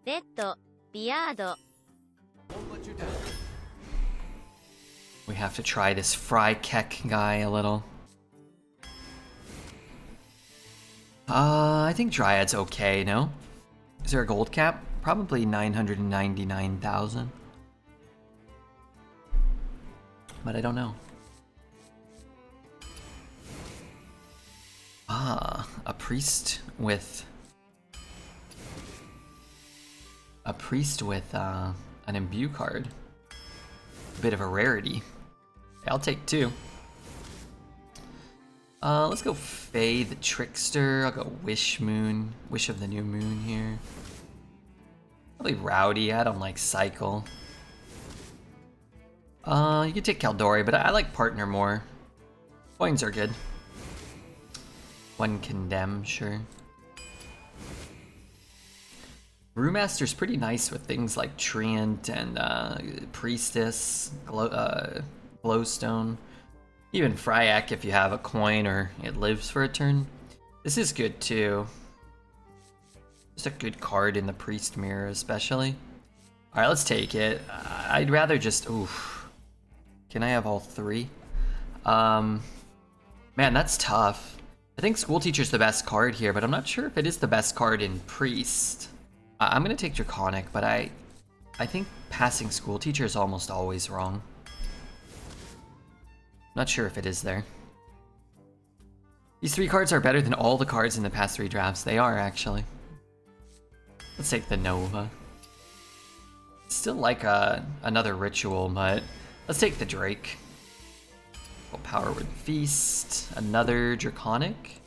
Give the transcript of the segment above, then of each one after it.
Redbeard. We have to try this Fry Keck guy a little. I think Dryad's okay, no? Is there a gold cap? Probably 999,000. But I don't know. A priest with... an imbue card. A bit of a rarity. I'll take 2. Let's go Faye the Trickster. I'll go Wish Moon. Wish of the New Moon here. Probably Rowdy. I don't like Cycle. You could take Caldori, but I like Partner more. Coins are good. 1 Condemn, sure. Brewmaster's pretty nice with things like Treant and Priestess, Glowstone. Even Fryak if you have a coin or it lives for a turn. This is good too. Just a good card in the Priest Mirror especially. Alright, let's take it. I'd rather just... Oof. Can I have all 3? Man, that's tough. I think School Teacher's the best card here, but I'm not sure if it is the best card in Priest. I'm gonna take Draconic, but I think passing School Teacher is almost always wrong. Not sure if it is there. These 3 cards are better than all the cards in the past 3 drafts. They are, actually. Let's take the Nova. Still like another Ritual, but let's take the Drake. Power Word Feast. Another Draconic.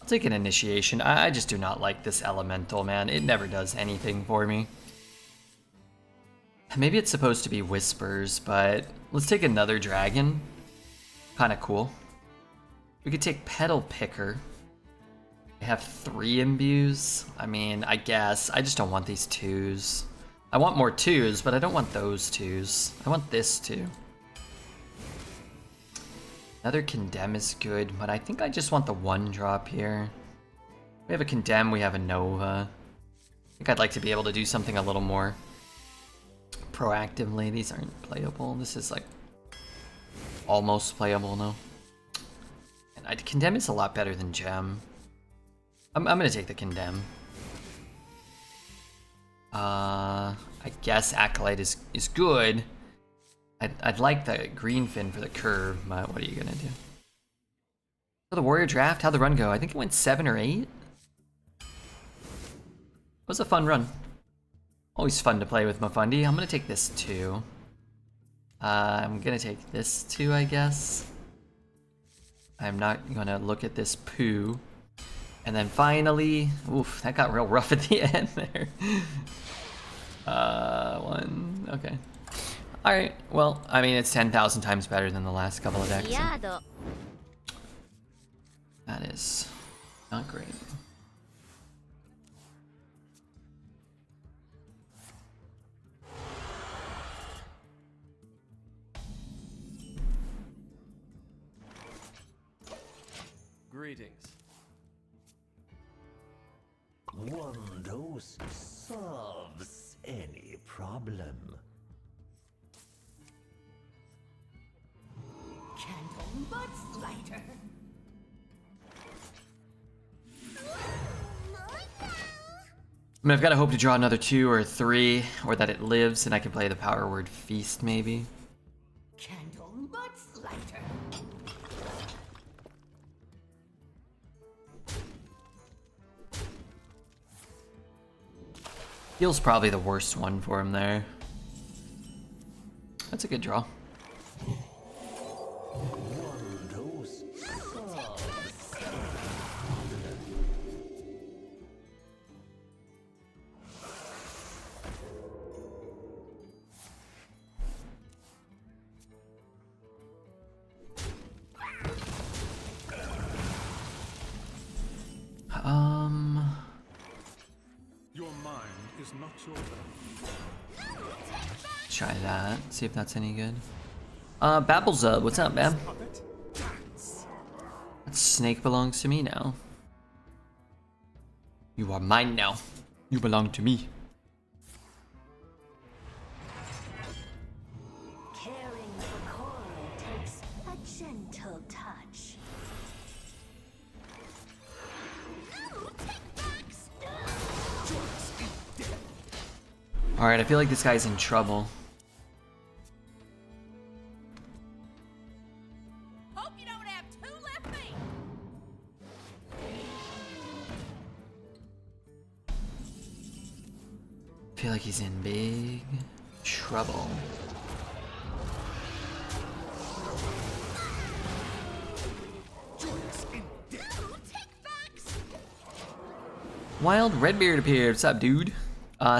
I'll take an Initiation. I just do not like this Elemental, man. It never does anything for me. Maybe it's supposed to be Whispers, but let's take another Dragon. Kinda cool. We could take Petal Picker. I have 3 imbues. I mean, I guess. I just don't want these 2s. I want more 2s, but I don't want those 2s. I want this 2. Another Condemn is good, but I think I just want the 1 drop here. We have a Condemn, we have a Nova. I think I'd like to be able to do something a little more proactively. These aren't playable. This is like almost playable now. And Condemn is a lot better than Gem. I'm gonna take the Condemn. I guess Acolyte is good. I'd like the Green Fin for the curve, but what are you gonna do? For the Warrior draft, how'd the run go? I think it went 7 or 8. It was a fun run. Always fun to play with Mafundi. I'm gonna take this 2. I'm gonna take this 2, I guess. I'm not gonna look at this poo. And then finally, oof, that got real rough at the end there. 1, okay. Alright, well, I mean, it's 10,000 times better than the last couple of decks. So. That is not great. Greetings. One dose solves any problem. Candle much lighter. I mean, I've got to hope to draw another 2 or 3, or that it lives and I can play the Power Word Feast, maybe. Candle much lighter. Heal's probably the worst one for him there. That's a good draw. One dose solves Your mind is not your own. Try that, see if that's any good. Babelzub, what's up, man? That snake belongs to me now. You are mine now. You belong to me. Caring for coral takes a gentle touch. Alright, I feel like this guy's in trouble. Hope you don't have two left feet. I feel like he's in big trouble. Wild Redbeard appeared. What's up, dude?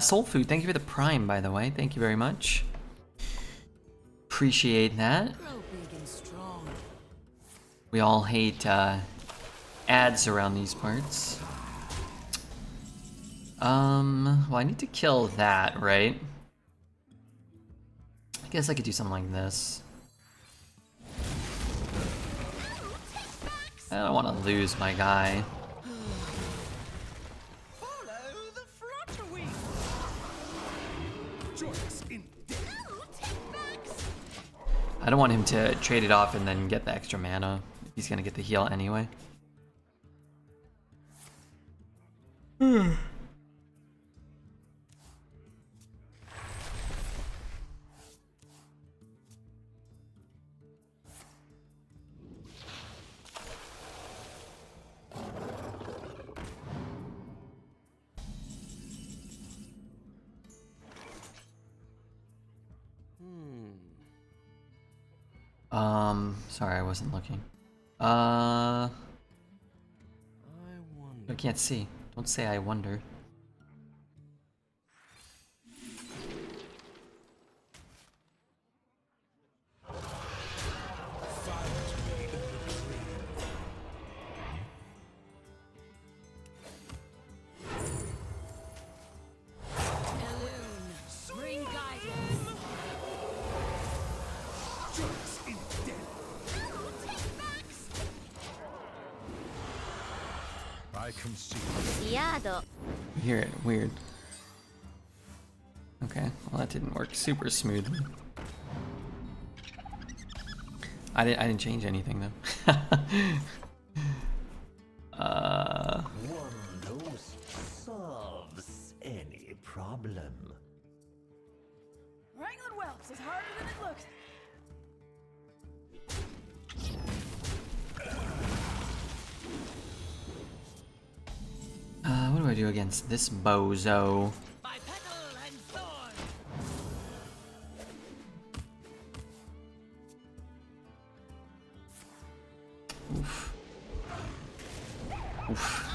Soul Food, thank you for the prime, by the way. Thank you very much. Appreciate that. Grow big and strong. We all hate ads around these parts. Well, I need to kill that, right? I guess I could do something like this. I don't want to lose my guy. Follow the flutter wing. Join us in death. I don't want him to trade it off and then get the extra mana. He's gonna get the heal anyway. Sorry, I wasn't looking. I can't see. Don't say I wonder. Bring guidance. Join us in death. I can see. Hear it. Weird. Okay, well that didn't work super smoothly. I didn't change anything though. One dose solves any problem. Wrangling whelps is harder than it looks. What do I do against this bozo? By petal and thorn. Oof. Oof.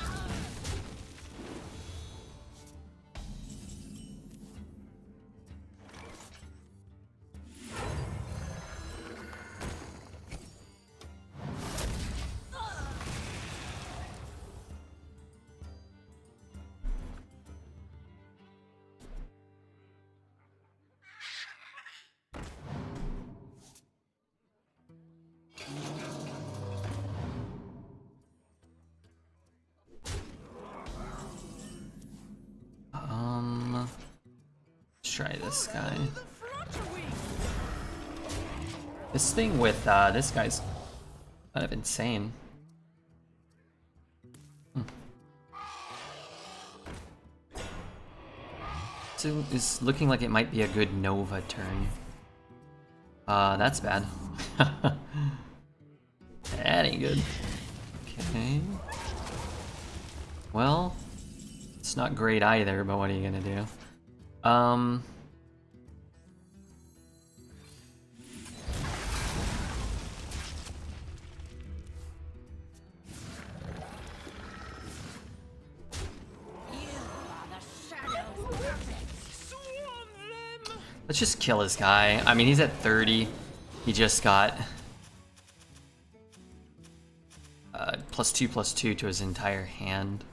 Let's try this guy. This thing with this guy's kind of insane. So it's looking like it might be a good Nova turn. That's bad. That ain't good. Okay. Well, it's not great either, but what are you gonna do? Let's just kill this guy. I mean, he's at 30. He just got +2/+2 to his entire hand.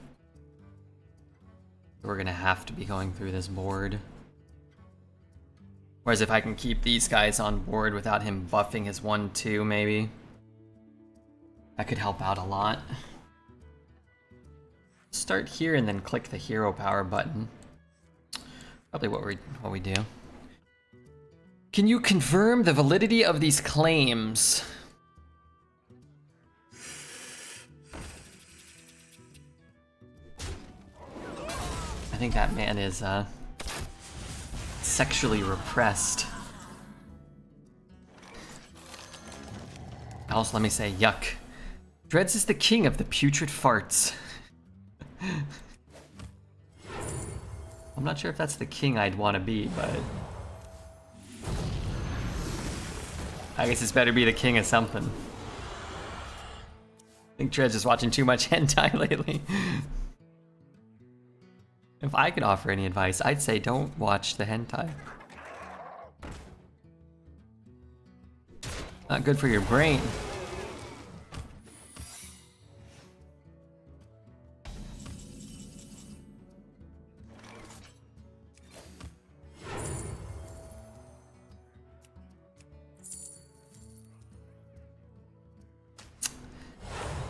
We're gonna have to be going through this board. Whereas if I can keep these guys on board without him buffing his 1/2, maybe that could help out a lot. Start here and then click the hero power button. Probably what we do. Can you confirm the validity of these claims? I think that man is sexually repressed. Also, let me say, yuck. Dreads is the king of the putrid farts. I'm not sure if that's the king I'd want to be, but I guess it's better be the king of something. I think Dreads is watching too much hentai lately. If I could offer any advice, I'd say don't watch the hentai. Not good for your brain.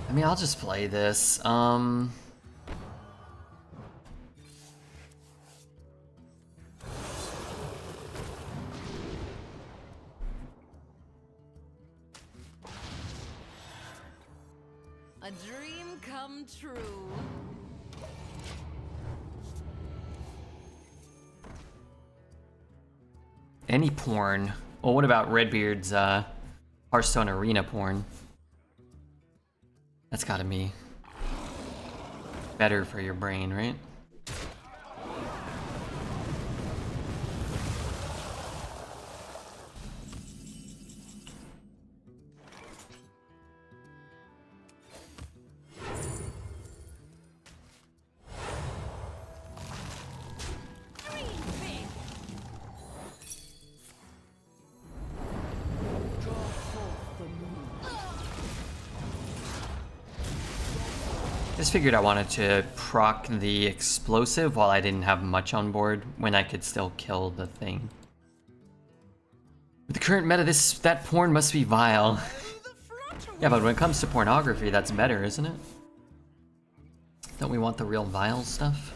I mean, I'll just play this. A dream come true. Any porn. Well, what about Redbeard's Hearthstone Arena porn? That's gotta be better for your brain, right? Just figured I wanted to proc the explosive while I didn't have much on board when I could still kill the thing. With the current meta, that porn must be vile. Yeah, but when it comes to pornography, that's better, isn't it? Don't we want the real vile stuff?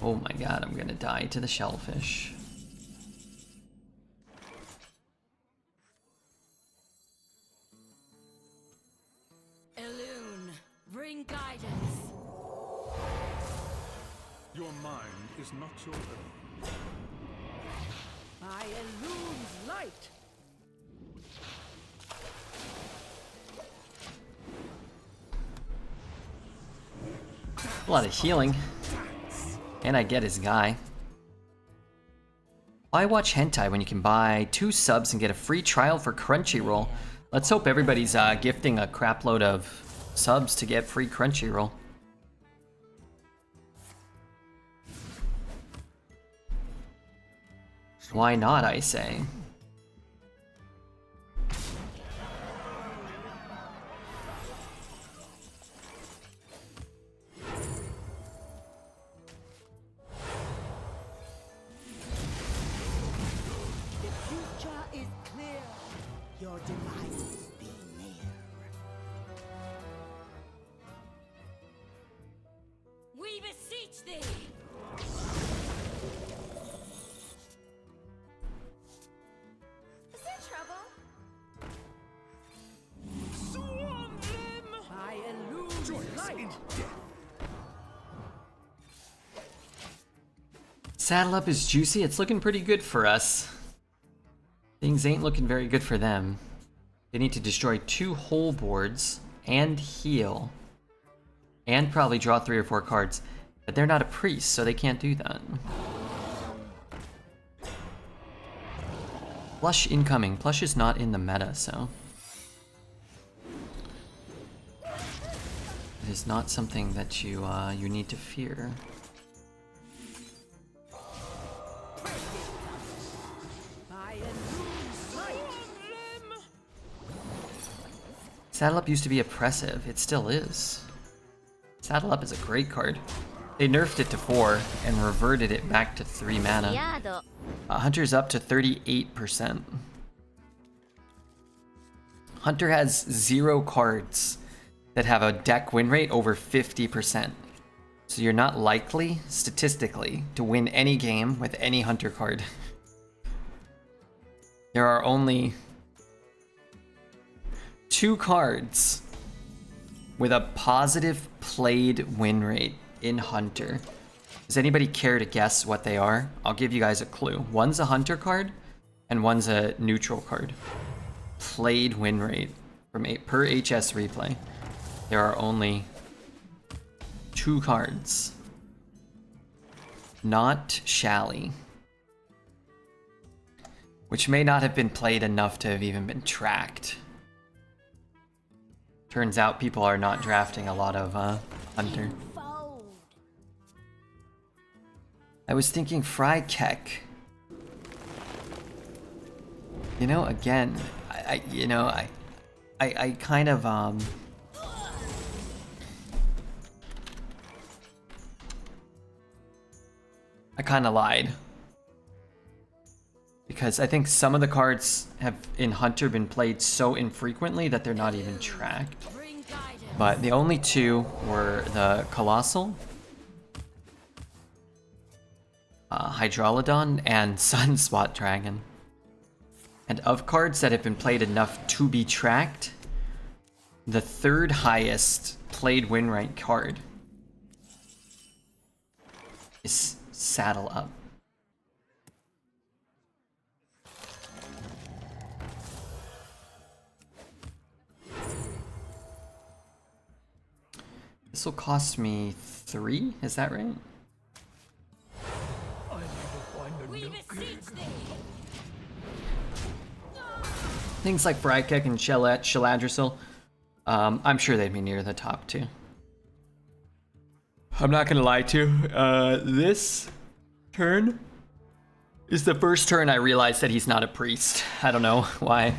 Oh my god, I'm gonna die to the shellfish. Bring guidance. Your mind is not your own. I illume light. A lot of healing. And I get his guy. Why watch hentai when you can buy 2 subs and get a free trial for Crunchyroll? Let's hope everybody's gifting a crap load of subs to get free Crunchyroll. Why not, I say? The future is clear. Your demise be near. We beseech thee. Is there trouble? Swarm them! I illume Joyous light. in death. Saddle up is juicy. It's looking pretty good for us. Things ain't looking very good for them. They need to destroy 2 whole boards and heal. And probably draw 3 or 4 cards. But they're not a priest, so they can't do that. Plush incoming. Plush is not in the meta, so it is not something that you need to fear. I illume light. Saddle Up used to be oppressive. It still is. Saddle Up is a great card. They nerfed it to 4 and reverted it back to 3 mana. Hunter's up to 38%. Hunter has 0 cards that have a deck win rate over 50%. So you're not likely, statistically, to win any game with any hunter card. There are only 2 cards with a positive played win rate in hunter. Does anybody care to guess what they are? I'll give you guys a clue. One's a hunter card and one's a neutral card. Played win rate from per HS replay. There are only 2 cards. Not Shally. Which may not have been played enough to have even been tracked. Turns out people are not drafting a lot of hunter. I was thinking Frykek. You know, again, I kind of I kind of lied. Because I think some of the cards have in Hunter been played so infrequently that they're not even tracked. But the only 2 were the Colossal, Hydrolodon, and Sunspot Dragon. And of cards that have been played enough to be tracked, the 3rd highest played win rate card is Saddle Up. This will cost me 3, is that right? Things like Frykek and Sheladrassil, I'm sure they'd be near the top 2. I'm not gonna lie to you, this turn is the first turn I realized that he's not a priest. I don't know why.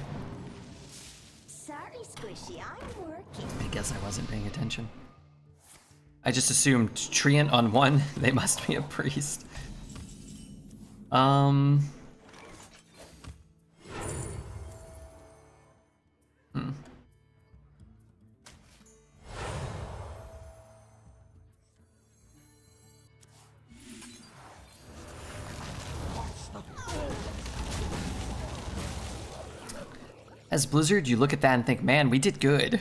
Sorry, Squishy, I'm working. I guess I wasn't paying attention. I just assumed Treant on 1, they must be a priest. As Blizzard, you look at that and think, man, we did good.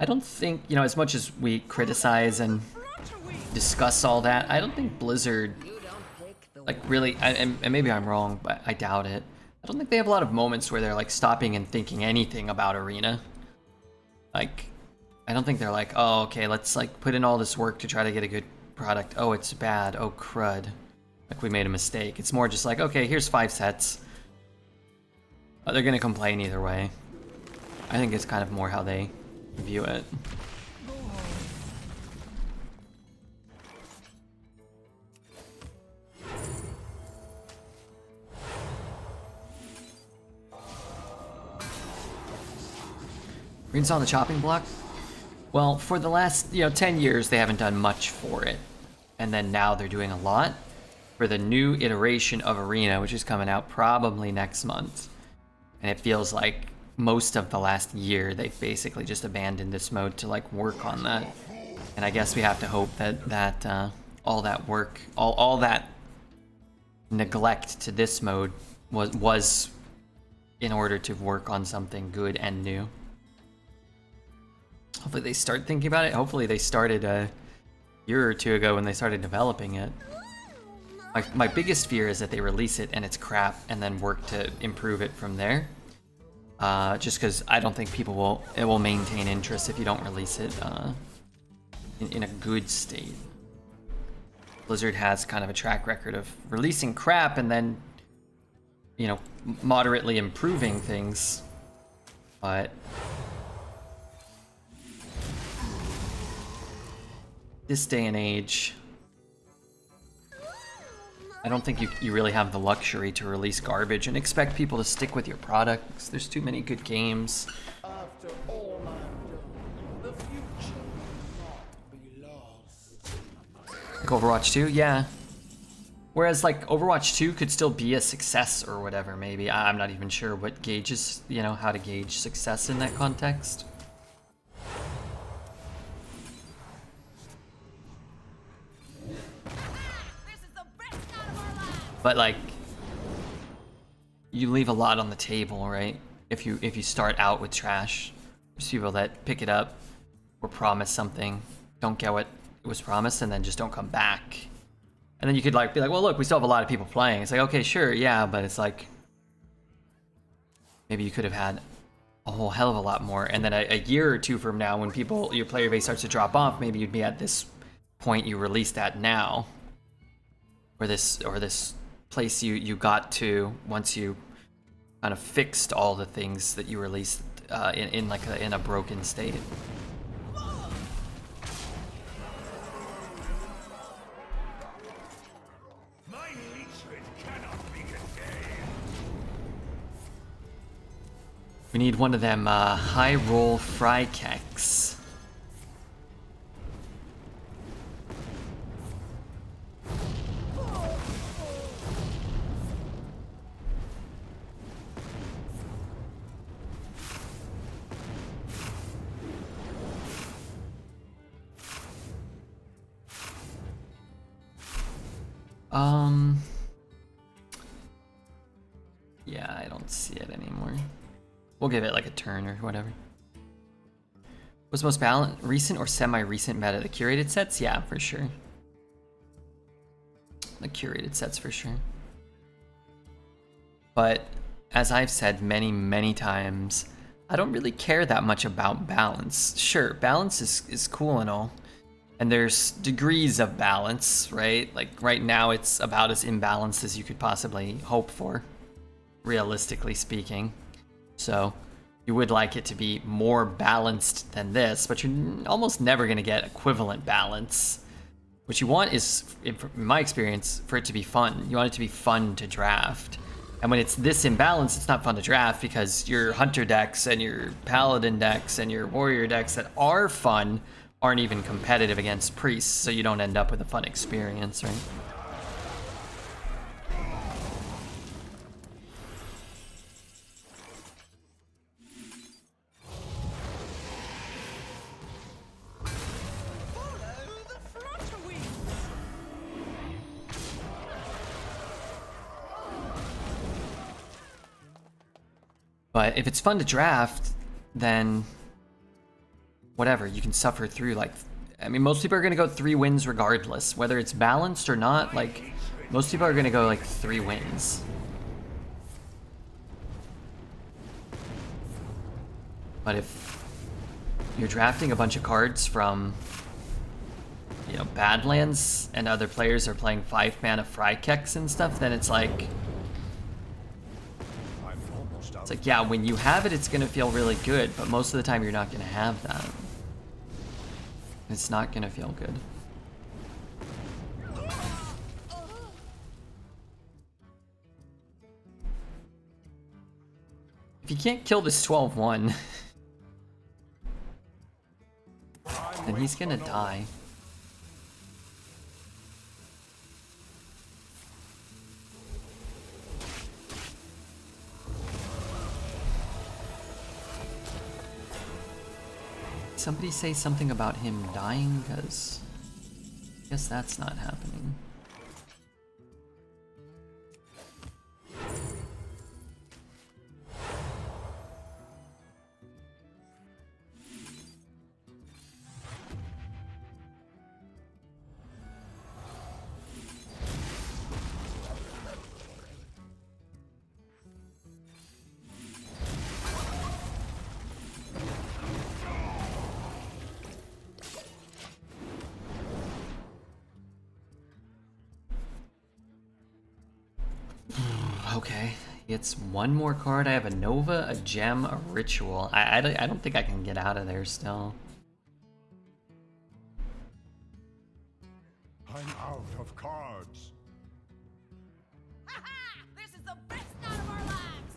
I don't think, you know, as much as we criticize and discuss all that, I don't think Blizzard, like, really, and maybe I'm wrong, but I doubt it. I don't think they have a lot of moments where they're, like, stopping and thinking anything about Arena. Like, I don't think they're like, oh, okay, let's, like, put in all this work to try to get a good product. Oh, it's bad. Oh, crud. Like, we made a mistake. It's more just like, okay, here's 5 sets. They're gonna complain either way. I think it's kind of more how they view it. Green's on the chopping block? Well, for the last, 10 years, they haven't done much for it. And then now they're doing a lot for the new iteration of Arena, which is coming out probably next month. And it feels like most of the last year, they've basically just abandoned this mode to, like, work on that. And I guess we have to hope that all that work, all that neglect to this mode was in order to work on something good and new. Hopefully they start thinking about it. Hopefully they started a year or 2 ago when they started developing it. My biggest fear is that they release it and it's crap and then work to improve it from there. Just because I don't think it will maintain interest if you don't release it in a good state. Blizzard has kind of a track record of releasing crap and then, moderately improving things. But this day and age, I don't think you really have the luxury to release garbage and expect people to stick with your products. There's too many good games. After all I've done, the future will not be lost. Like Overwatch 2, yeah. Whereas like Overwatch 2 could still be a success or whatever, maybe. I'm not even sure what gauges, how to gauge success in that context. But like, you leave a lot on the table, right? If you start out with trash, there's people that pick it up or promise something, don't get what it was promised, and then just don't come back. And then you could like be like, well, look, we still have a lot of people playing. It's like, okay, sure, yeah, but it's like maybe you could have had a whole hell of a lot more. And then a year or two from now, when your player base starts to drop off, maybe you'd be at this point you released at now, or this place you got to once you kind of fixed all the things that you released in a broken state. My hatred cannot be contained. We need one of them high roll fry keks. Yeah, I don't see it anymore. We'll give it like a turn or whatever. What's the most balanced, recent or semi-recent meta? The curated sets? Yeah, for sure. The curated sets for sure. But as I've said many, many times, I don't really care that much about balance. Sure, balance is cool and all. And there's degrees of balance, right? Like right now it's about as imbalanced as you could possibly hope for, realistically speaking. So you would like it to be more balanced than this, but you're almost never going to get equivalent balance. What you want is, in my experience, for it to be fun. You want it to be fun to draft. And when it's this imbalanced, it's not fun to draft because your hunter decks and your paladin decks and your warrior decks that are fun aren't even competitive against priests, so you don't end up with a fun experience, right? But if it's fun to draft, then whatever, you can suffer through, like, I mean, most people are going to go 3 wins regardless, whether it's balanced or not. Like, most people are going to go like 3 wins. But if you're drafting a bunch of cards from, you know, Badlands, and other players are playing 5 mana Frykeks and stuff, then it's like, yeah, when you have it, it's going to feel really good, but most of the time you're not going to have that. It's not going to feel good. If you can't kill this 12-1, then he's going to die. Somebody say something about him dying, because I guess that's not happening. Okay, it's one more card. I have a Nova, a Gem, a Ritual. I don't think I can get out of there still. I'm out of cards. This is the best night of our lives!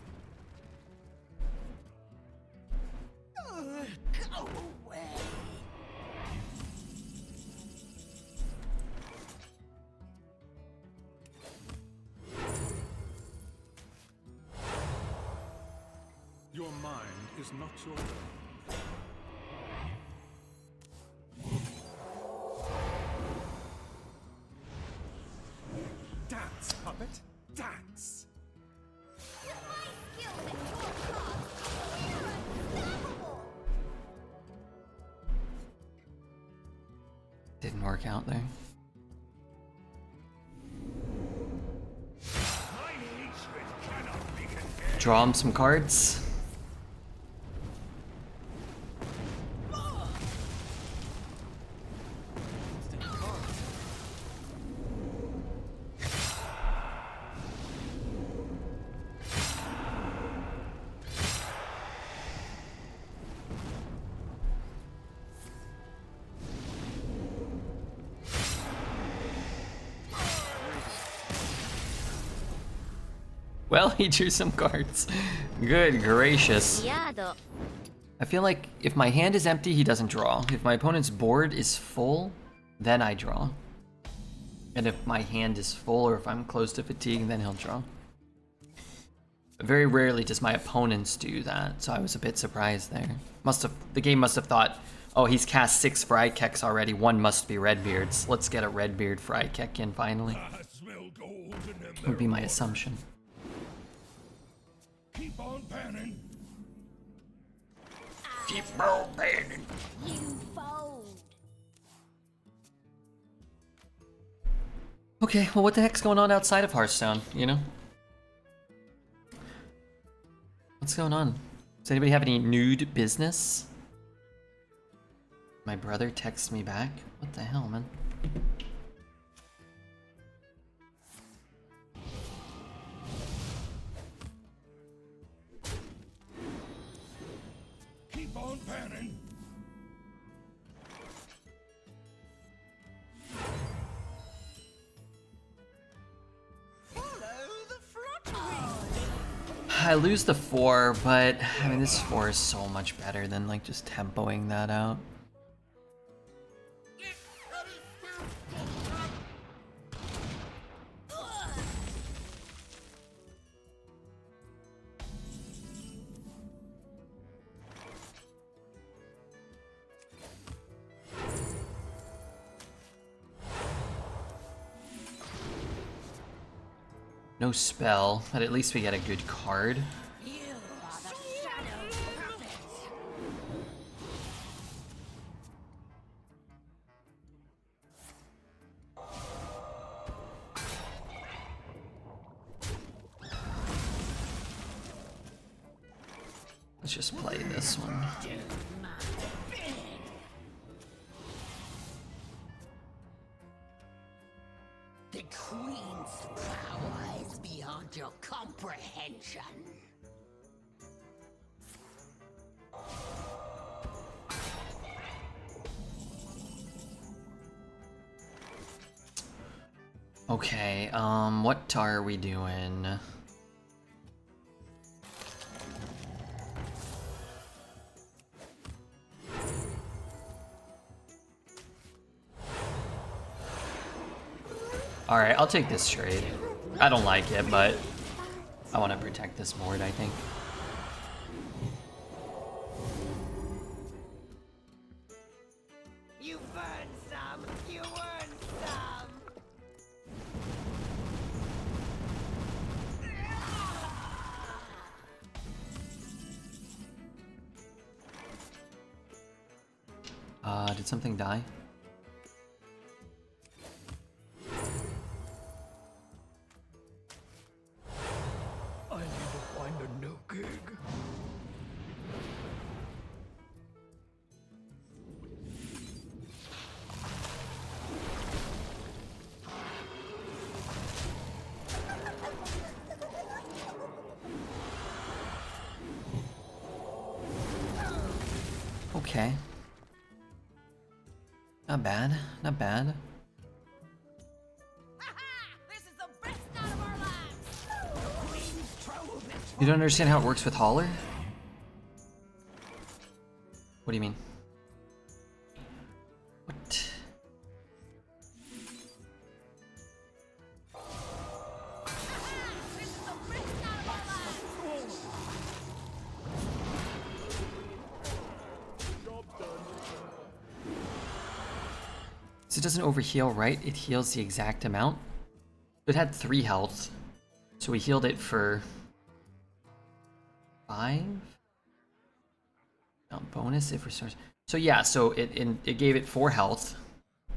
Go away! Your mind is not your own. Dance, puppet. dance. Didn't work out there. My hatred cannot be contained. Draw him some cards. Well, he drew some cards. Good gracious. I feel like if my hand is empty, he doesn't draw. If my opponent's board is full, then I draw. And if my hand is full or if I'm close to fatigue, then he'll draw. But very rarely does my opponents do that, so I was a bit surprised there. The game must have thought, oh, he's cast 6 Frykeks already, one must be Redbeard's. Let's get a Redbeard Frykek in finally. I smell gold in the Would be my mirror. assumption. Keep on panning. Keep on panning. You fold. Okay, well, what the heck's going on outside of Hearthstone, you know? What's going on? Does anybody have any nude business? My brother texts me back? What the hell, man? Keep on panning. I lose the 4, but I mean, this 4 is so much better than like just tempoing that out. No spell, but at least we get a good card. You are the shadow puppet. Let's just play this one. The Queen's power is beyond your comprehension. Okay, what are we doing? Alright, I'll take this trade. I don't like it, but I want to protect this board, I think. You burn some, you earn some. Did something die? I need to find a new gig. Okay. Not bad, not bad. This is the best night of our lives. You don't understand how it works with Holler? What do you mean? What? So it doesn't overheal, right? It heals the exact amount. It had 3 health. So we healed it for 5. Bonus if restores. So yeah, so it gave it 4 health,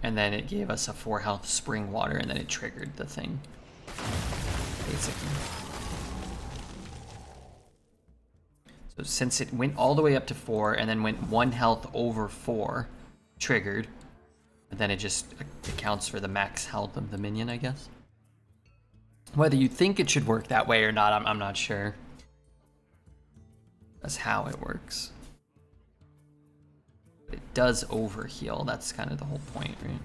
and then it gave us a 4 health spring water, and then it triggered the thing. Basically. So since it went all the way up to 4, and then went 1 health over 4, triggered, and then it just accounts for the max health of the minion, I guess. Whether you think it should work that way or not, I'm not sure. That's how it works. But it does overheal, that's kind of the whole point, right?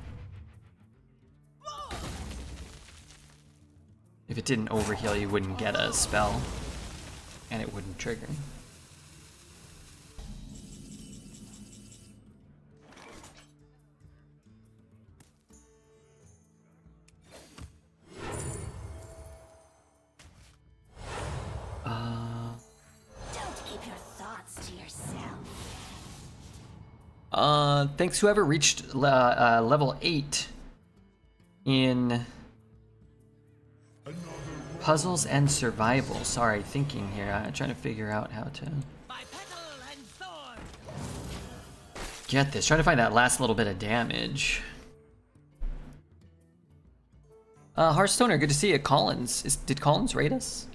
If it didn't overheal, you wouldn't get a spell, and it wouldn't trigger. Don't keep your thoughts to yourself. Thanks whoever reached level 8 in puzzles and survival. Sorry, thinking here. I'm trying to figure out how to get this. Trying to find that last little bit of damage. Hearthstoner, good to see you. Collins, did Collins rate us?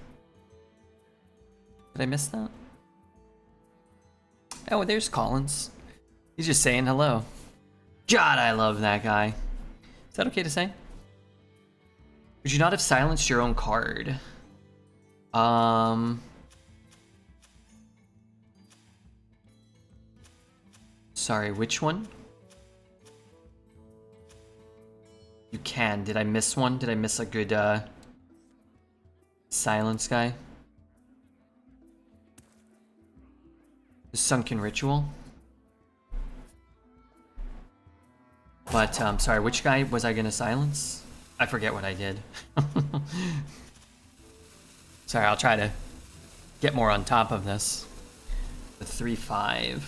Did I miss that? Oh, there's Collins. He's just saying hello. God, I love that guy. Is that okay to say? Would you not have silenced your own card? Sorry, which one? You can. Did I miss one? Did I miss a good, silence guy? The Sunken Ritual? But, sorry, which guy was I gonna silence? I forget what I did. Sorry, I'll try to get more on top of this. The 3-5.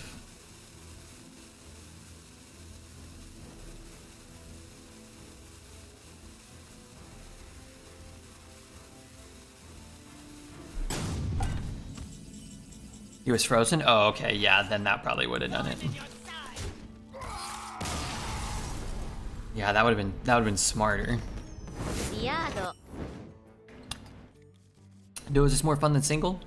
He was frozen? Oh, okay, yeah, then that probably would have done it. Yeah, that would have been smarter. Duo, is this more fun than single?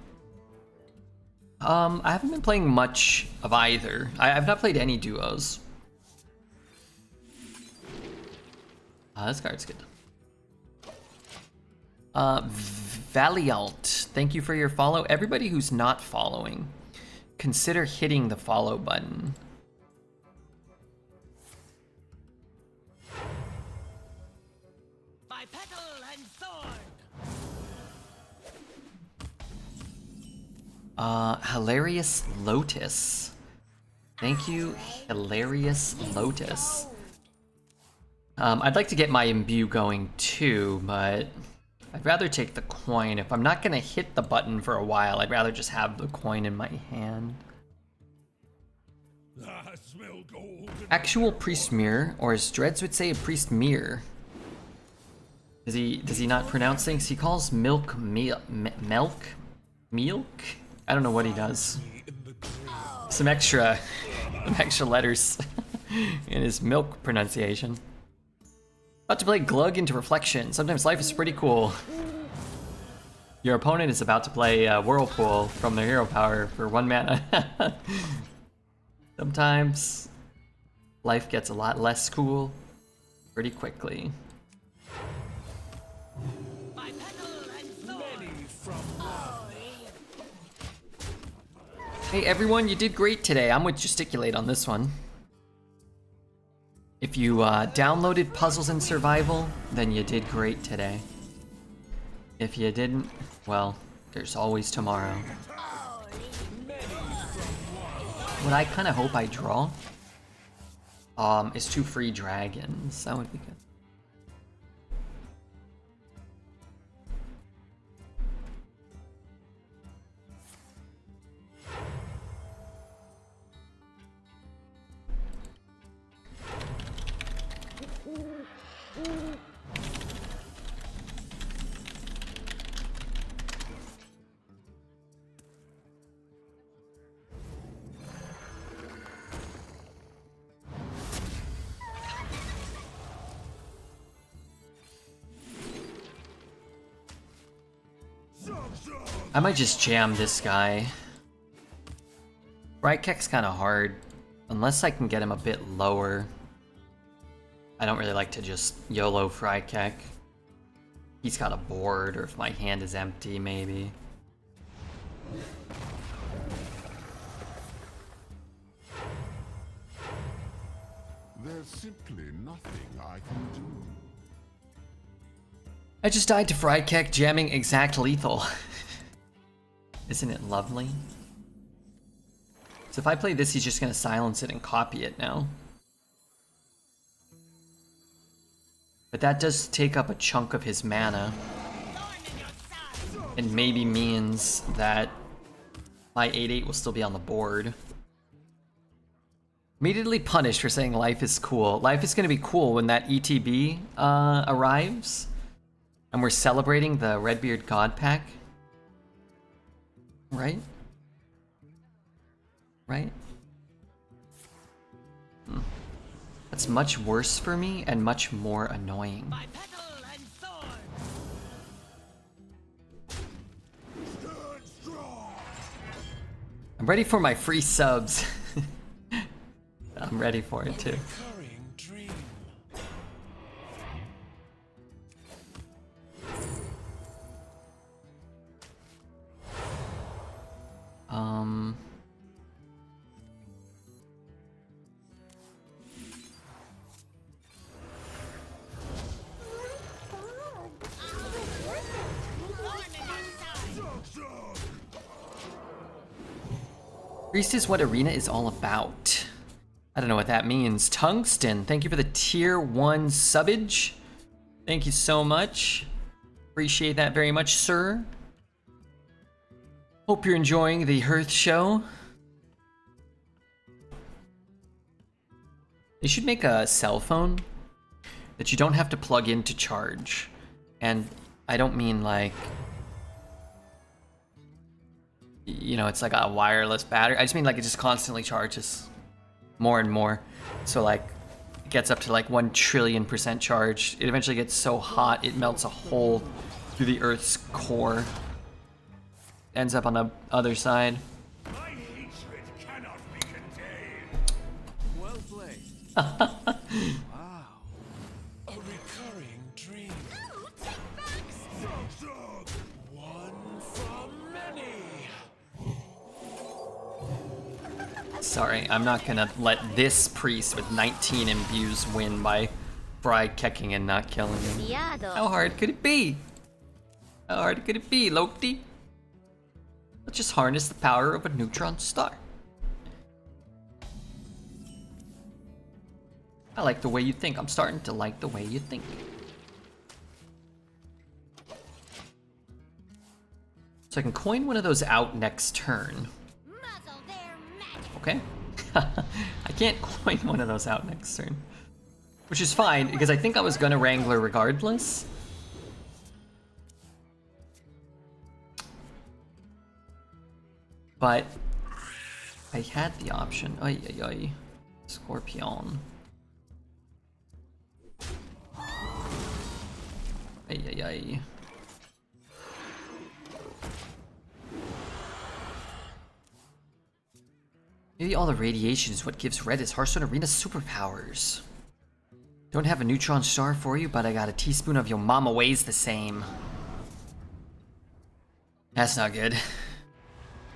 I haven't been playing much of either. I've not played any duos. This card's good. Valiant, thank you for your follow. Everybody who's not following, consider hitting the follow button. By petal and thorn. Hilarious Lotus. Thank you, Hilarious Lotus. I'd like to get my imbue going too, but I'd rather take the coin. If I'm not gonna hit the button for a while, I'd rather just have the coin in my hand. I smell gold. Actual priest mirror, or as Dreads would say, a priest mirror. Does he not pronounce things? He calls milk milk? I don't know what he does. Some extra letters in his milk pronunciation. About to play Glug into Reflection. Sometimes life is pretty cool. Your opponent is about to play Whirlpool from their hero power for 1 mana. Sometimes life gets a lot less cool pretty quickly. Hey everyone, you did great today. I'm with Gesticulate on this one. If you downloaded Puzzles and Survival, then you did great today. If you didn't, well, there's always tomorrow. What I kind of hope I draw is 2 free dragons. That would be good. I might just jam this guy. Right kick's kind of hard. Unless I can get him a bit lower. I don't really like to just YOLO fry kick. He's got a board, or if my hand is empty, maybe. There's simply nothing I can do. I just died to fry kick, jamming exact lethal. Isn't it lovely? So if I play this, he's just gonna silence it and copy it now. But that does take up a chunk of his mana. And maybe means that my 8/8 will still be on the board. Immediately punished for saying life is cool. Life is gonna be cool when that ETB arrives. And we're celebrating the Redbeard God Pack. Right? Right? That's much worse for me and much more annoying. By petal and sword. I'm ready for my free subs. I'm ready for it too. Recurring dream. Priest is what Arena is all about. I don't know what that means. Tungsten, thank you for the tier 1 subbage. Thank you so much. Appreciate that very much, sir. Hope you're enjoying the Hearth show. They should make a cell phone that you don't have to plug in to charge. And I don't mean like, you know, it's like a wireless battery. I just mean like it just constantly charges more and more. So like it gets up to like 1 trillion% charged. It eventually gets so hot it melts a hole through the Earth's core. Ends up on the other side. My hatred cannot be contained. Well played. Wow. A recurring dream. One from many. Sorry, I'm not gonna let this priest with 19 imbues win by fry kicking and not killing him. How hard could it be? How hard could it be, Loki? Let's just harness the power of a neutron star. I like the way you think. I'm starting to like the way you think. So I can coin one of those out next turn. Muzzle their magic. Okay. I can't coin one of those out next turn. Which is fine, because I think I was gonna Wrangler regardless. But I had the option. Ay, ay, ay. Scorpion. Ay, ay, ay. Maybe all the radiation is what gives Red his Hearthstone Arena superpowers. Don't have a neutron star for you, but I got a teaspoon of your mama weighs the same. That's not good.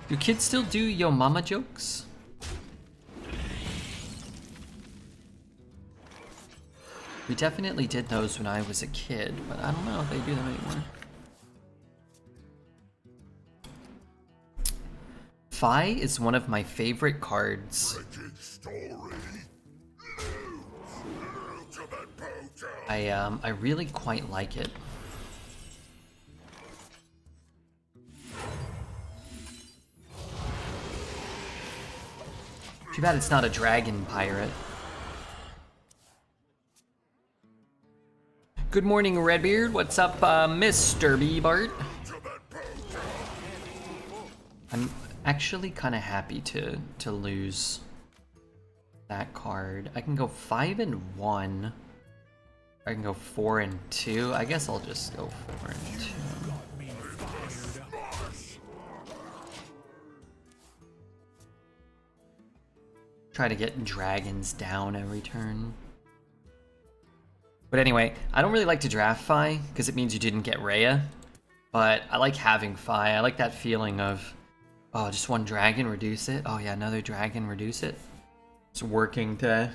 Do kids still do yo mama jokes? We definitely did those when I was a kid, but I don't know if they do them anymore. Fi is one of my favorite cards. I really quite like it. Too bad it's not a dragon pirate. Good morning, Redbeard. What's up, Mr. B-Bart? I'm actually kind of happy to lose that card. I can go 5 and 1. I can go 4 and 2. I guess I'll just go 4 and 2. Try to get dragons down every turn. But anyway, I don't really like to draft Fi, because it means you didn't get Rhea. But I like having Fi. I like that feeling of, oh, just one dragon, reduce it. Oh yeah, another dragon, reduce it. It's working to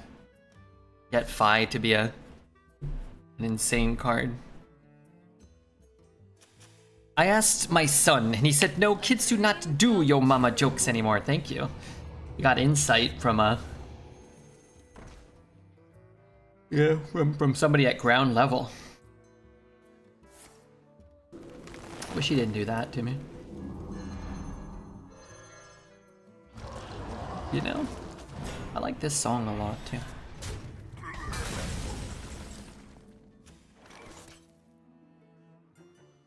get Fi to be an insane card. I asked my son, and he said, no, kids do not do yo mama jokes anymore. Thank you. You got insight from from somebody at ground level. Wish he didn't do that to me. You know, I like this song a lot too.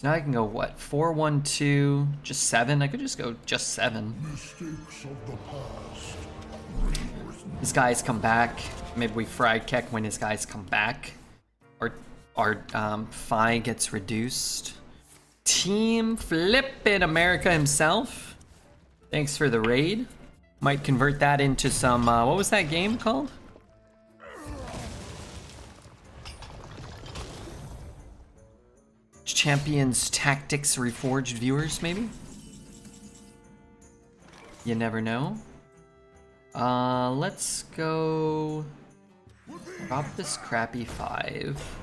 Now I can go what? 4, 1, 2, just 7. I could just go just 7. Mistakes of the past. His guys come back. Maybe we fry Keck when his guys come back. Or our Fi gets reduced. Team Flippin' America himself. Thanks for the raid. Might convert that into some, what was that game called? Champions Tactics Reforged Viewers, maybe? You never know. Let's go... Drop this crappy 5.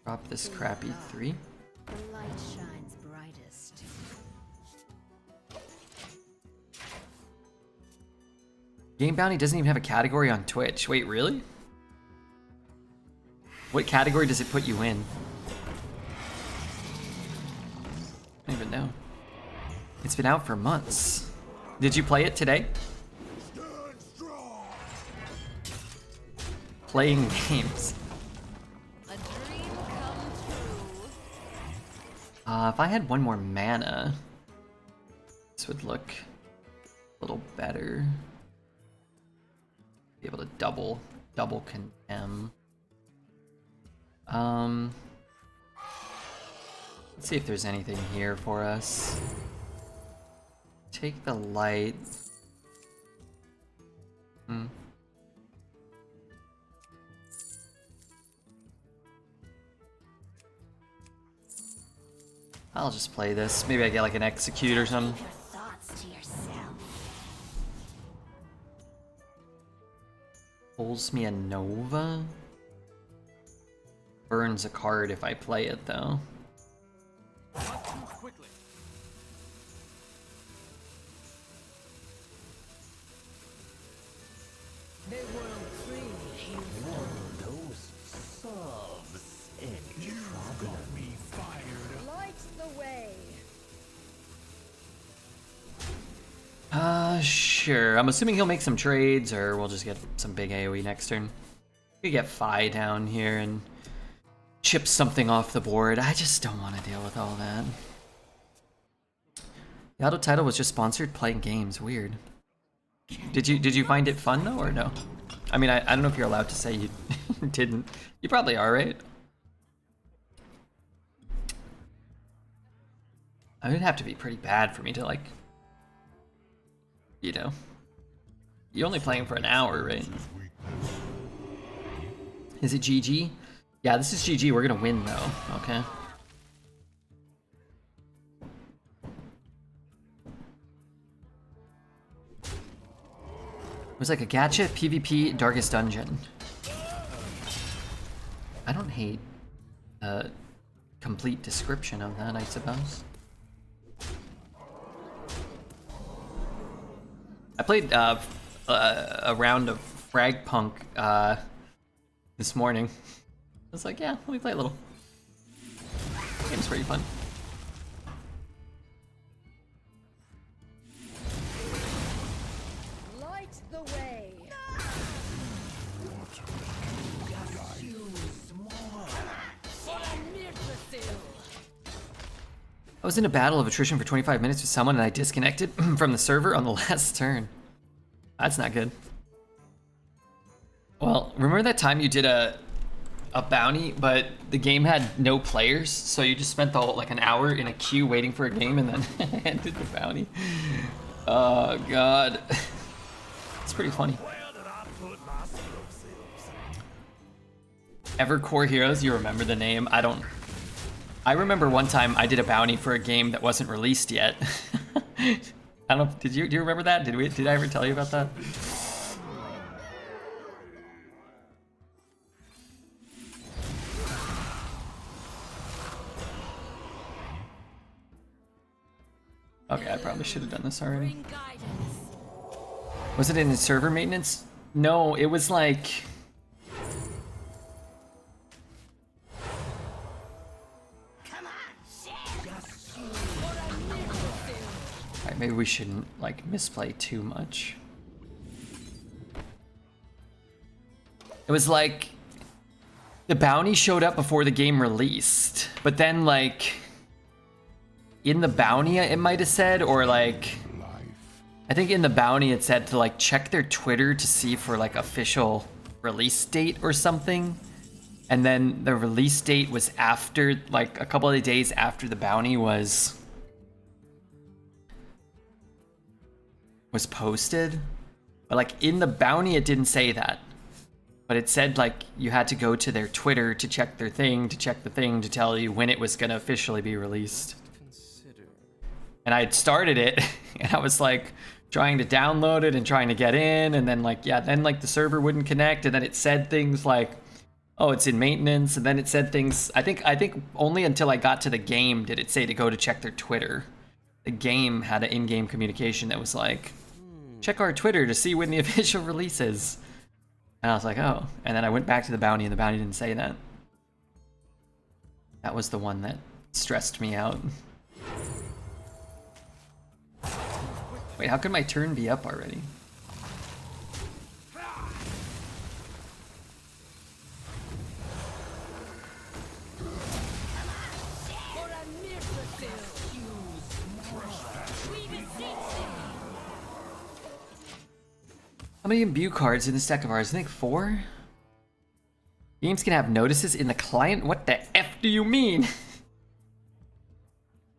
Drop this crappy 3. The light shines brightest. Game Bounty doesn't even have a category on Twitch. Wait, really? What category does it put you in? I don't even know. It's been out for months. Did you play it today? Playing games. A dream come true. If I had one more mana, this would look a little better. Be able to double condemn. Let's see if there's anything here for us. Take the light. I'll just play this. Maybe I get like an execute or something. Your thoughts to yourself. Pulls me a Nova. Burns a card if I play it though. Not too quickly. They were free. Light the way. Sure. I'm assuming he'll make some trades, or we'll just get some big AoE next turn. We get Fi down here and chip something off the board. I just don't want to deal with all that. The auto title was just sponsored playing games. Weird. Did you find it fun though, or no? I mean, I don't know if you're allowed to say you didn't. You probably are, right? I mean, it'd have to be pretty bad for me to like, you know. You're only playing for an hour, right? Is it GG? Yeah, this is GG. We're gonna win though, okay? It was like a gacha PvP Darkest Dungeon. I don't hate a complete description of that, I suppose. I played a round of Frag Punk this morning. I was like, yeah, let me play a little. Game's pretty fun. Light the way. I was in a battle of attrition for 25 minutes with someone and I disconnected from the server on the last turn. That's not good. Well, remember that time you did a bounty, but the game had no players, so you just spent like an hour in a queue waiting for a game and then ended the bounty? Oh god. It's pretty funny. Where did I put my explosives? Evercore Heroes, you remember the name? I don't. I remember one time I did a bounty for a game that wasn't released yet. I don't know. Do you remember that? Did I ever tell you about that? Okay, I probably should have done this already. Bring guidance. Was it in server maintenance? No, it was like. Alright, maybe we shouldn't like misplay too much. It was like the bounty showed up before the game released, but then like in the bounty it might have said, or like I think in the bounty it said to like check their Twitter to see for like official release date or something. And then the release date was after, like a couple of days after the bounty was posted. But like in the bounty it didn't say that. But it said like you had to go to their Twitter to check their thing, to check the thing to tell you when it was gonna officially be released. And I had started it and I was like trying to download it and trying to get in, and then like then like the server wouldn't connect, and then it said things like, oh, it's in maintenance, and then it said things, I think only until I got to the game did it say to go to check their Twitter. The game had an in-game communication that was like, check our Twitter to see when the official release is. And I was like, oh. And then I went back to the bounty and the bounty didn't say that. That was the one that stressed me out. Wait, how could my turn be up already? How many imbue cards in this deck of ours? I think 4? Games can have notices in the client? What the F do you mean?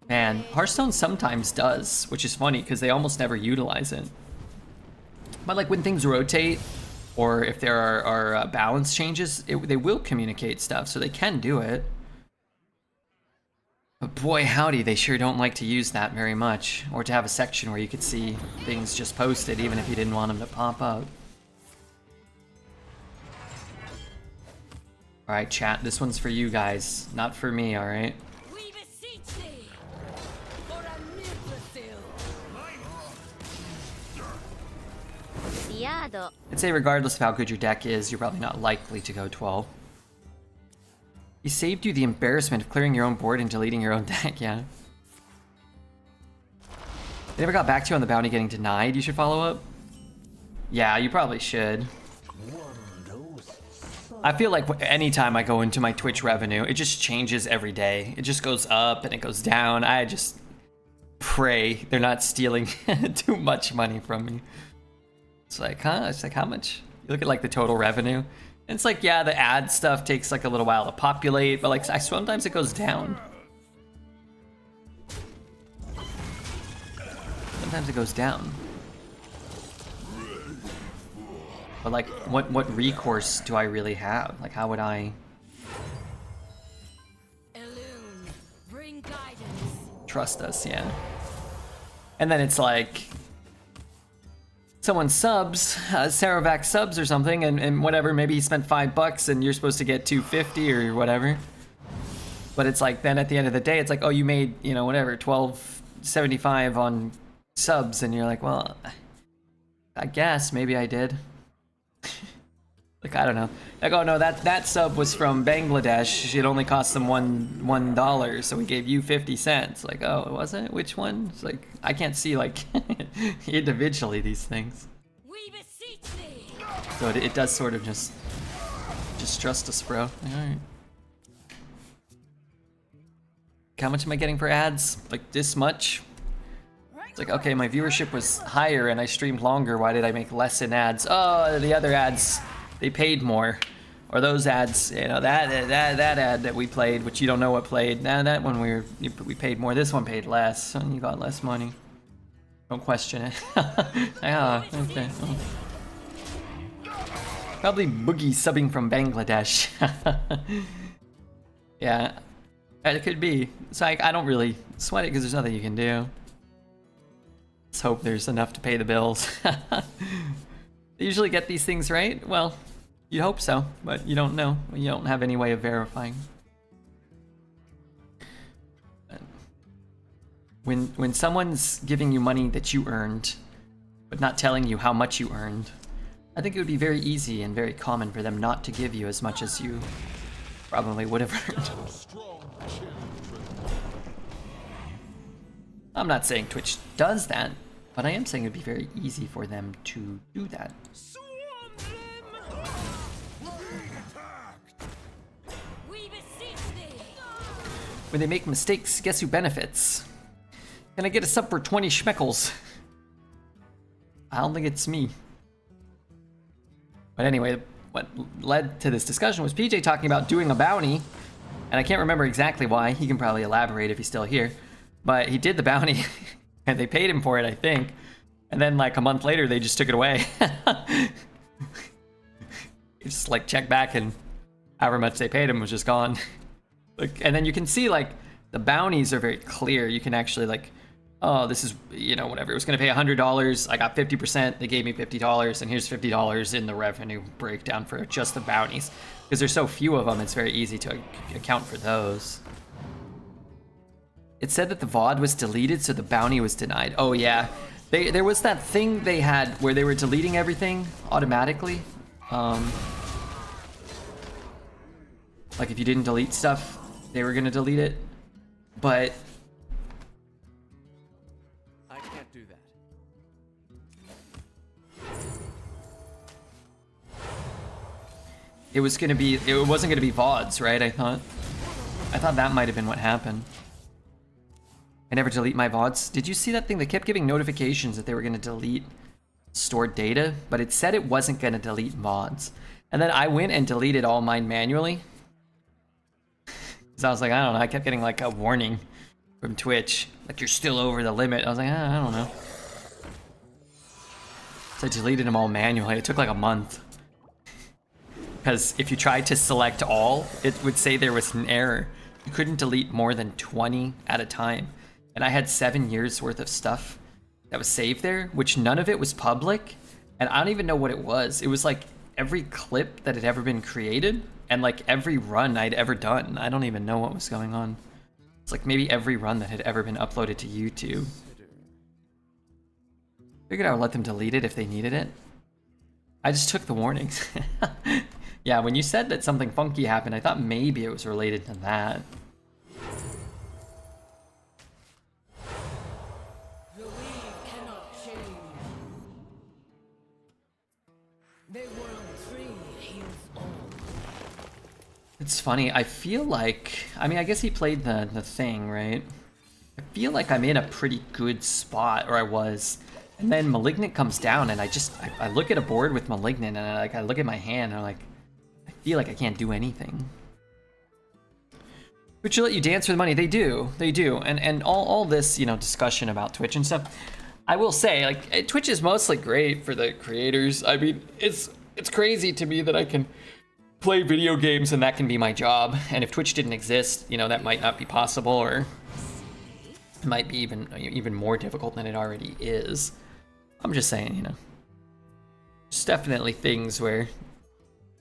Man, Hearthstone sometimes does, which is funny because they almost never utilize it. But like when things rotate, or if there are balance changes, they will communicate stuff, so they can do it. But boy howdy, they sure don't like to use that very much, or to have a section where you could see things just posted even if you didn't want them to pop up. Alright chat, this one's for you guys, not for me, alright? We beseech thee for a Mithrasil. I'd say regardless of how good your deck is, you're probably not likely to go 12. He saved you the embarrassment of clearing your own board and deleting your own deck, yeah. They never got back to you on the bounty getting denied, you should follow up? Yeah, you probably should. I feel like anytime I go into my Twitch revenue, it just changes every day. It just goes up and it goes down. I just pray they're not stealing too much money from me. It's like, huh? It's like, how much? You look at like the total revenue. And it's like, yeah, the ad stuff takes like a little while to populate, but like sometimes it goes down. Sometimes it goes down. But like, what recourse do I really have? Like, how would I Elune, bring guidance. trust us? Yeah. And then it's like, someone subs, Saravac subs or something, and whatever, maybe he spent $5 and you're supposed to get $250 or whatever. But it's like, then at the end of the day, it's like, oh, you made, you know, whatever, $12.75 on subs, and you're like, well, I guess maybe I did. Like, I don't know. Like, oh no, that sub was from Bangladesh. It only cost them $1, so we gave you 50 cents. Like, oh, was it? Which one? It's like, I can't see like individually these things. We beseech thee. So it does sort of just trust us, bro. All right. How much am I getting for ads? Like this much? It's like, okay, my viewership was higher and I streamed longer. Why did I make less in ads? Oh, the other ads, they paid more. Or those ads, you know, that ad that we played, which you don't know what played. Nah, that one we paid more. This one paid less. So you got less money. Don't question it. Yeah, okay. Probably Boogie subbing from Bangladesh. Yeah, it could be. So I don't really sweat it because there's nothing you can do. Let's hope there's enough to pay the bills. They usually get these things right? Well, you hope so, but you don't know. You don't have any way of verifying. When someone's giving you money that you earned, but not telling you how much you earned, I think it would be very easy and very common for them not to give you as much as you probably would have earned. I'm not saying Twitch does that, but I am saying it'd be very easy for them to do that. When they make mistakes, guess who benefits? Can I get a sub for 20 schmeckles? I don't think it's me. But anyway, what led to this discussion was PJ talking about doing a bounty, and I can't remember exactly why. He can probably elaborate if he's still here. But he did the bounty, and they paid him for it, I think. And then like a month later, they just took it away. He just like checked back, and however much they paid him was just gone. Like, and then you can see like the bounties are very clear. You can actually like, oh, this is, you know, whatever. It was going to pay $100. I got 50%. They gave me $50, and here's $50 in the revenue breakdown for just the bounties. Because there's so few of them, it's very easy to account for those. It said that the VOD was deleted, so the bounty was denied. Oh yeah, there was that thing they had where they were deleting everything automatically. Like if you didn't delete stuff, they were gonna delete it. But I can't do that. it wasn't gonna be VODs, right? I thought that might have been what happened. I never delete my VODs. Did you see that thing? They kept giving notifications that they were gonna delete stored data, but it said it wasn't gonna delete VODs. And then I went and deleted all mine manually. Cause I was like, I don't know, I kept getting like a warning from Twitch, like you're still over the limit. I was like, I don't know. So I deleted them all manually. It took like a month. Because if you tried to select all, it would say there was an error. You couldn't delete more than 20 at a time. And I had 7 years worth of stuff that was saved there, which none of it was public. And I don't even know what it was. It was like every clip that had ever been created and like every run I'd ever done. I don't even know what was going on. It's like maybe every run that had ever been uploaded to YouTube. Figured I would let them delete it if they needed it. I just took the warnings. Yeah, when you said that something funky happened, I thought maybe it was related to that. The weave cannot change. The world tree heals all. It's funny, I feel like, I mean, I guess he played the thing, right? I feel like I'm in a pretty good spot, or I was. And then Malignant comes down, and I look at a board with Malignant, and I look at my hand, and I'm like, I feel like I can't do anything. Twitch will let you dance for the money. They do. And all this, you know, discussion about Twitch and stuff, I will say, like, Twitch is mostly great for the creators. I mean, it's crazy to me that I can play video games and that can be my job. And if Twitch didn't exist, you know, that might not be possible, or it might be even more difficult than it already is. I'm just saying, you know, there's definitely things where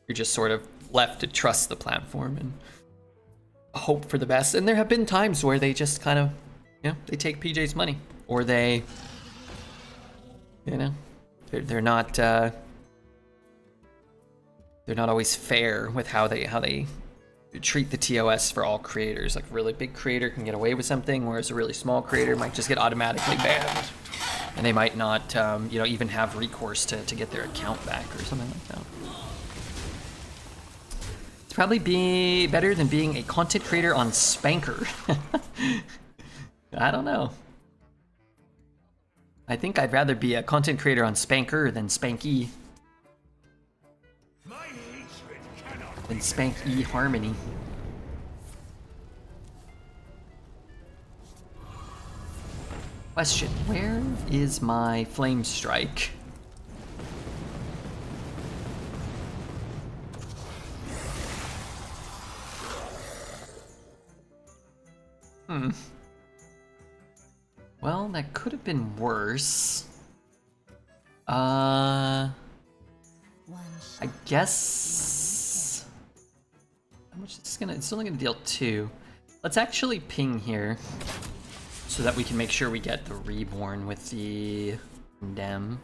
you're just sort of left to trust the platform and hope for the best. And there have been times where they just kind of, you know, they take PJ's money, or they, you know, they're not always fair with how they treat the TOS for all creators. Like a really big creator can get away with something, whereas a really small creator might just get automatically banned, and they might not, you know, even have recourse to get their account back or something like that. It's probably be better than being a content creator on Spanker. I don't know. I think I'd rather be a content creator on Spanker than Spanky. Than Spanky Harmony. Question, where is my Flame Strike? Well, that could have been worse. I guess. How much is this gonna? It's only gonna deal 2. Let's actually ping here, so that we can make sure we get the reborn with the condemn.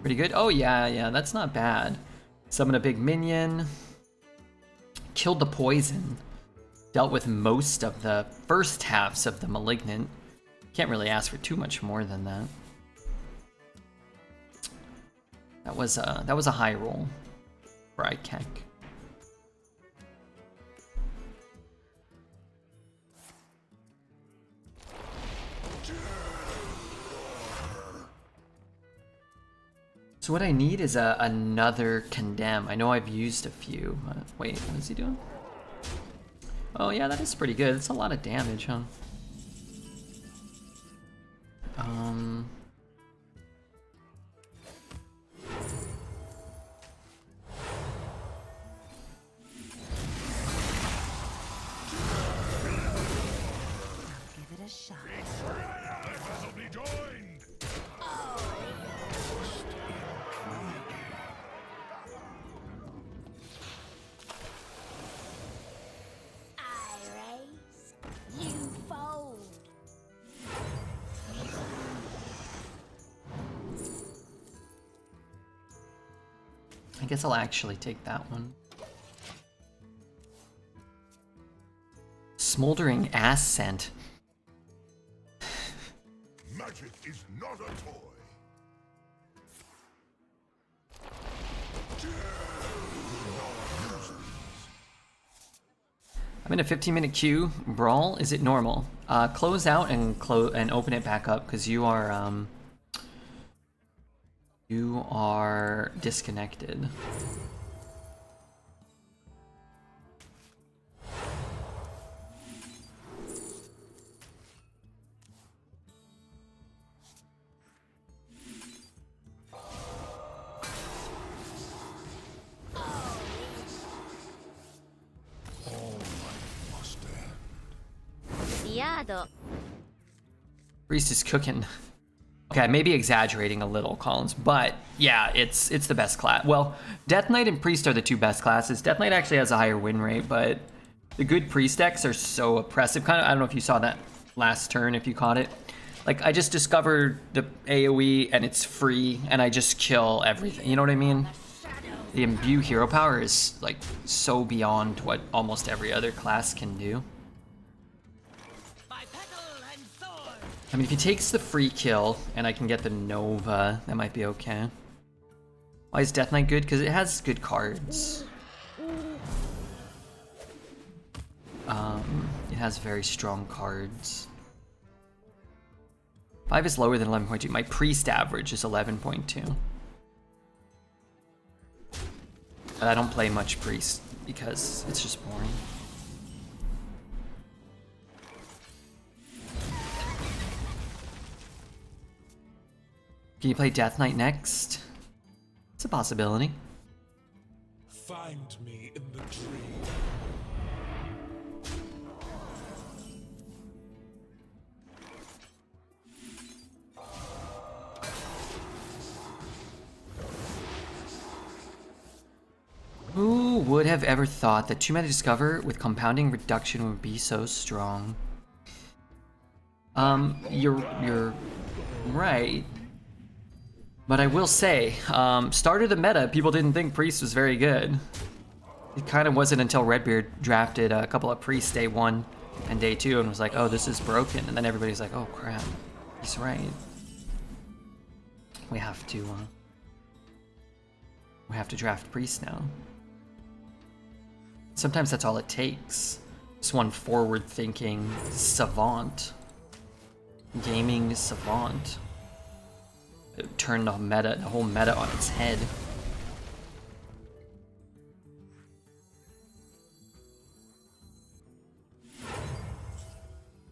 Pretty good. Oh yeah, that's not bad. Summon a big minion. Killed the poison. Dealt with most of the first halves of the malignant. Can't really ask for too much more than that. That was a high roll for Ikek. So what I need is another condemn. I know I've used a few. Wait, what is he doing? Oh yeah, that is pretty good. It's a lot of damage, huh? Give it a shot. I'll be joined. I raise, you fold. I guess I'll actually take that one. Smoldering ass scent. Magic is not a toy. I'm in a 15-minute queue. Brawl, is it normal? Close out and open it back up because you are disconnected. Priest is cooking. Okay, I may be exaggerating a little, Collins, but yeah, it's the best class. Well, Death Knight and Priest are the two best classes. Death Knight actually has a higher win rate, but the good Priest decks are so oppressive. Kind of, I don't know if you saw that last turn, if you caught it. Like, I just discovered the AoE and it's free, and I just kill everything. You know what I mean? The Imbue hero power is like so beyond what almost every other class can do. I mean, if he takes the free kill and I can get the Nova, that might be okay. Why is Death Knight good? Because it has good cards. It has very strong cards. 5 is lower than 11.2. My Priest average is 11.2. But I don't play much Priest because it's just boring. Can you play Death Knight next? It's a possibility. Find me in the tree. Who would have ever thought that 2-mana Discover with compounding reduction would be so strong? You're right. But I will say, started the meta, people didn't think Priest was very good. It kind of wasn't until Redbeard drafted a couple of Priests day 1 and day 2 and was like, oh, this is broken. And then everybody's like, oh crap, he's right. We have to draft Priest now. Sometimes that's all it takes. Just one forward-thinking savant. Gaming savant. Turn the whole meta on its head.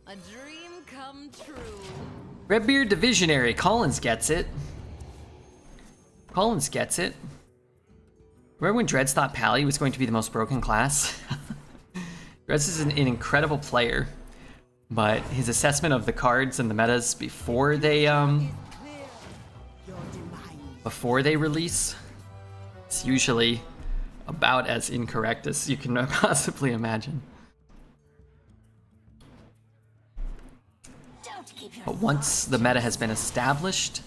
A dream come true. Redbeard the Visionary. Collins gets it. Collins gets it. Remember when Dreads thought Pally was going to be the most broken class? Rez is an incredible player, but his assessment of the cards and the metas before they release is usually about as incorrect as you can possibly imagine. But once the meta has been established,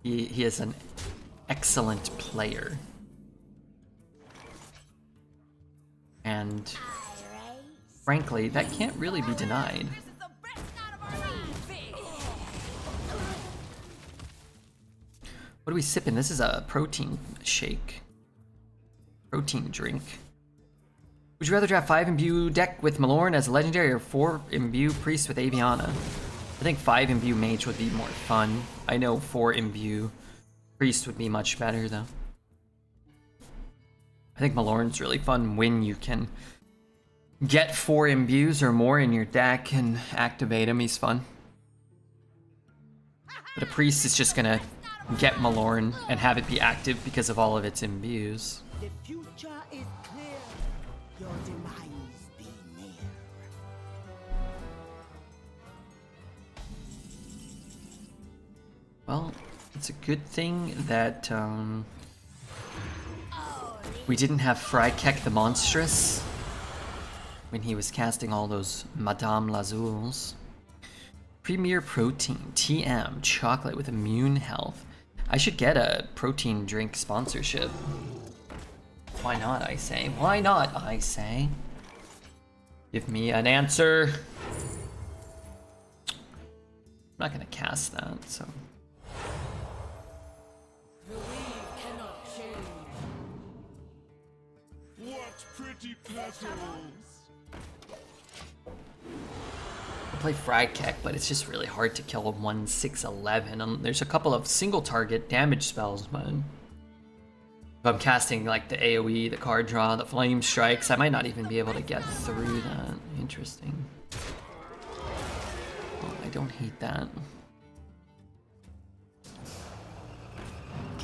he is an excellent player. And frankly, that can't really be denied. What are we sipping? This is a protein shake. Protein drink. Would you rather draft 5 imbue deck with Malorn as a legendary or 4 imbue priest with Aviana? I think 5 imbue mage would be more fun. I know 4 imbue priest would be much better though. I think Malorn's really fun when you can get 4 imbues or more in your deck and activate him. He's fun. But a priest is just gonna get Malorn and have it be active because of all of its imbues. The future is clear. Your demise be near. Well, it's a good thing that we didn't have Frykek the Monstrous when he was casting all those Madame Lazuls. Premier Protein, TM, chocolate with immune health. I should get a protein drink sponsorship. Why not, I say? Why not, I say? Give me an answer. I'm not gonna cast that, so. What pretty petals! I play Frykek, but it's just really hard to kill a 1/6/11. There's a couple of single target damage spells, but if I'm casting like the AoE, the card draw, the flame strikes, I might not even be able to get through that. Interesting. Oh, I don't hate that.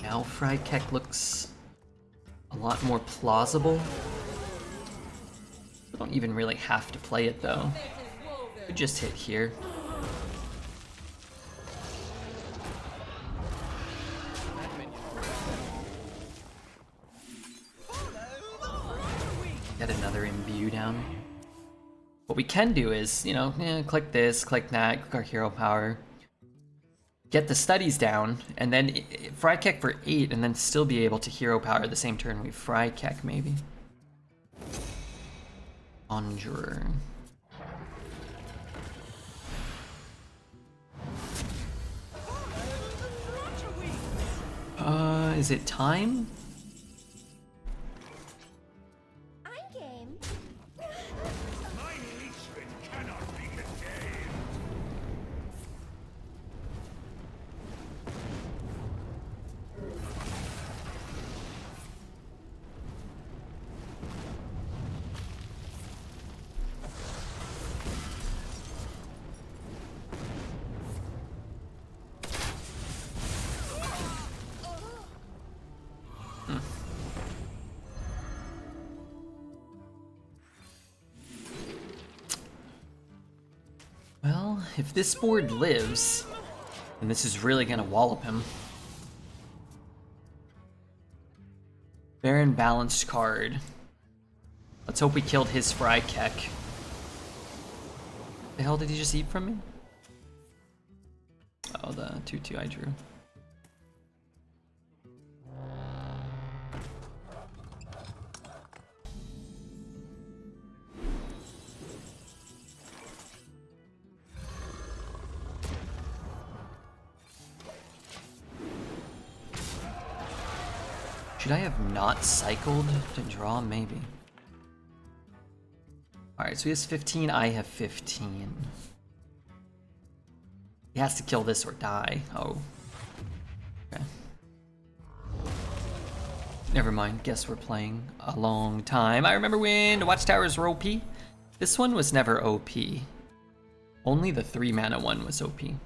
Now Frykek looks a lot more plausible. I don't even really have to play it though. Could just hit here. Get another imbue down. What we can do is, you know, click this, click that, click our hero power. Get the studies down, and then Frykek for 8, and then still be able to hero power the same turn we Frykek, maybe. Conjurer. Is it time? I'm game. My hatred cannot be contained. Well, if this board lives, then this is really gonna wallop him. Baron balanced card. Let's hope we killed his Frykek. The hell did he just eat from me? Oh, the 2/2 I drew. Should I have not cycled to draw? Maybe. Alright, so he has 15, I have 15. He has to kill this or die. Oh. Okay. Never mind, guess we're playing a long time. I remember when the Watchtowers were OP. This one was never OP. Only the 3 mana one was OP.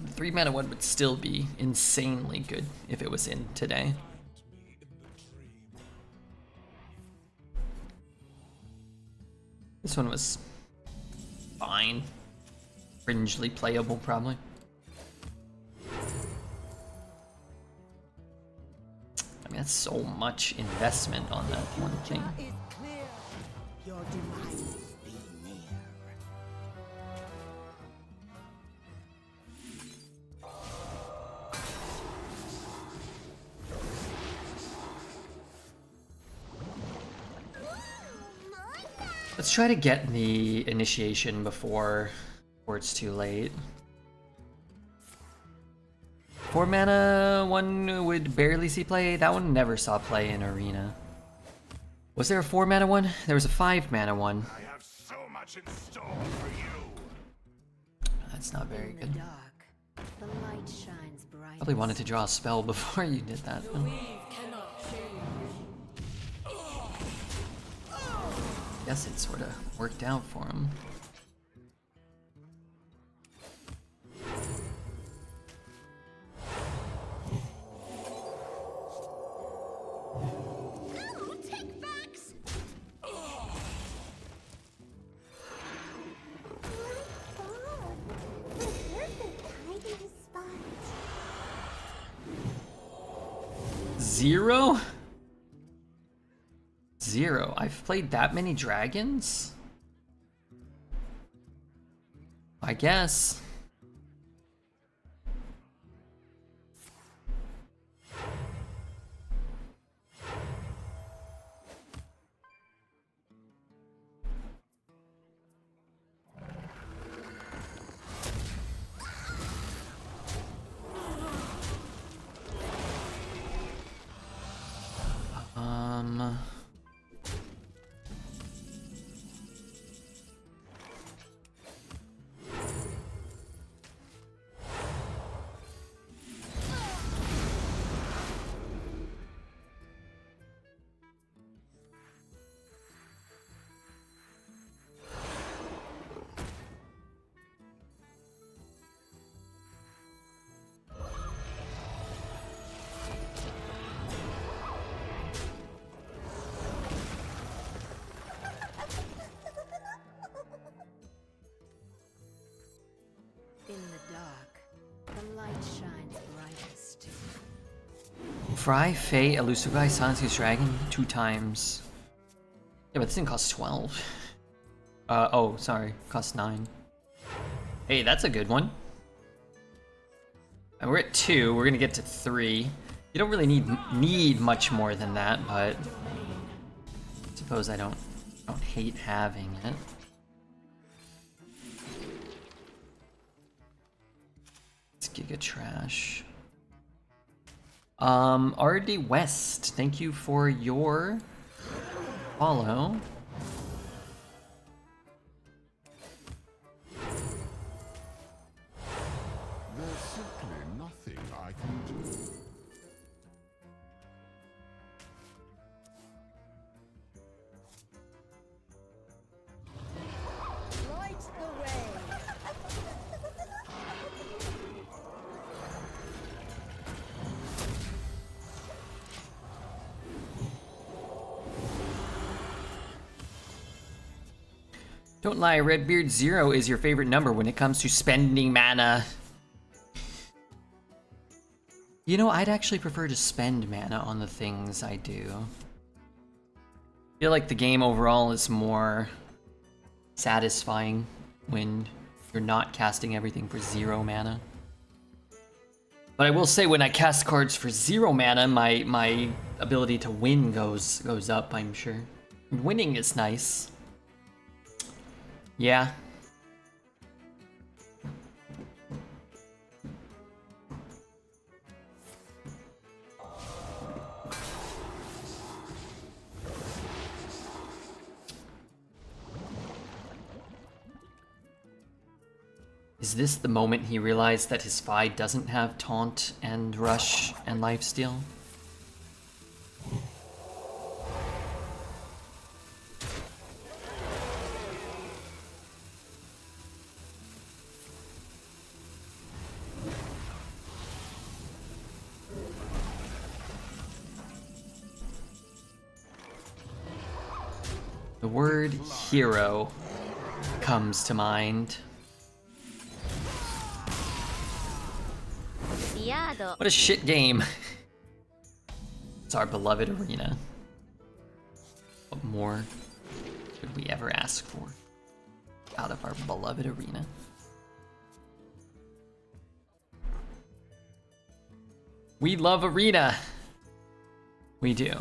The 3 mana one would still be insanely good if it was in today. This one was fine. Fringely playable, probably. I mean, that's so much investment on that one thing. Is clear. Your demise be near. Let's try to get the initiation before it's too late. 4 mana, one would barely see play. That one never saw play in Arena. Was there a 4 mana one? There was a 5 mana one. I have so much in store for you. That's not very In the good. dark, the light shines bright. Probably wanted to draw a spell before you did that. though. Guess it sort of worked out for him. Take backs. Zero? Zero. I've played that many dragons? I guess. In the dark, the light shines brightest. Fry, Fae, Elusive, Silence's Dragon, 2 times. Yeah, but this thing costs 12. Oh, sorry, costs 9. Hey, that's a good one. And we're at 2, we're gonna get to 3. You don't really need much more than that, but I suppose I don't hate having it. It's Giga Trash. RD West, thank you for your follow. There's simply nothing I can do. Light the way. Don't lie, Redbeard, 0 is your favorite number when it comes to spending mana. You know, I'd actually prefer to spend mana on the things I do. I feel like the game overall is more satisfying when you're not casting everything for 0 mana. But I will say, when I cast cards for 0 mana, my ability to win goes up, I'm sure. Winning is nice. Yeah. Is this the moment he realized that his Fi doesn't have taunt and rush and lifesteal? The word hero comes to mind. What a shit game. It's our beloved arena. What more could we ever ask for out of our beloved arena? We love arena. We do.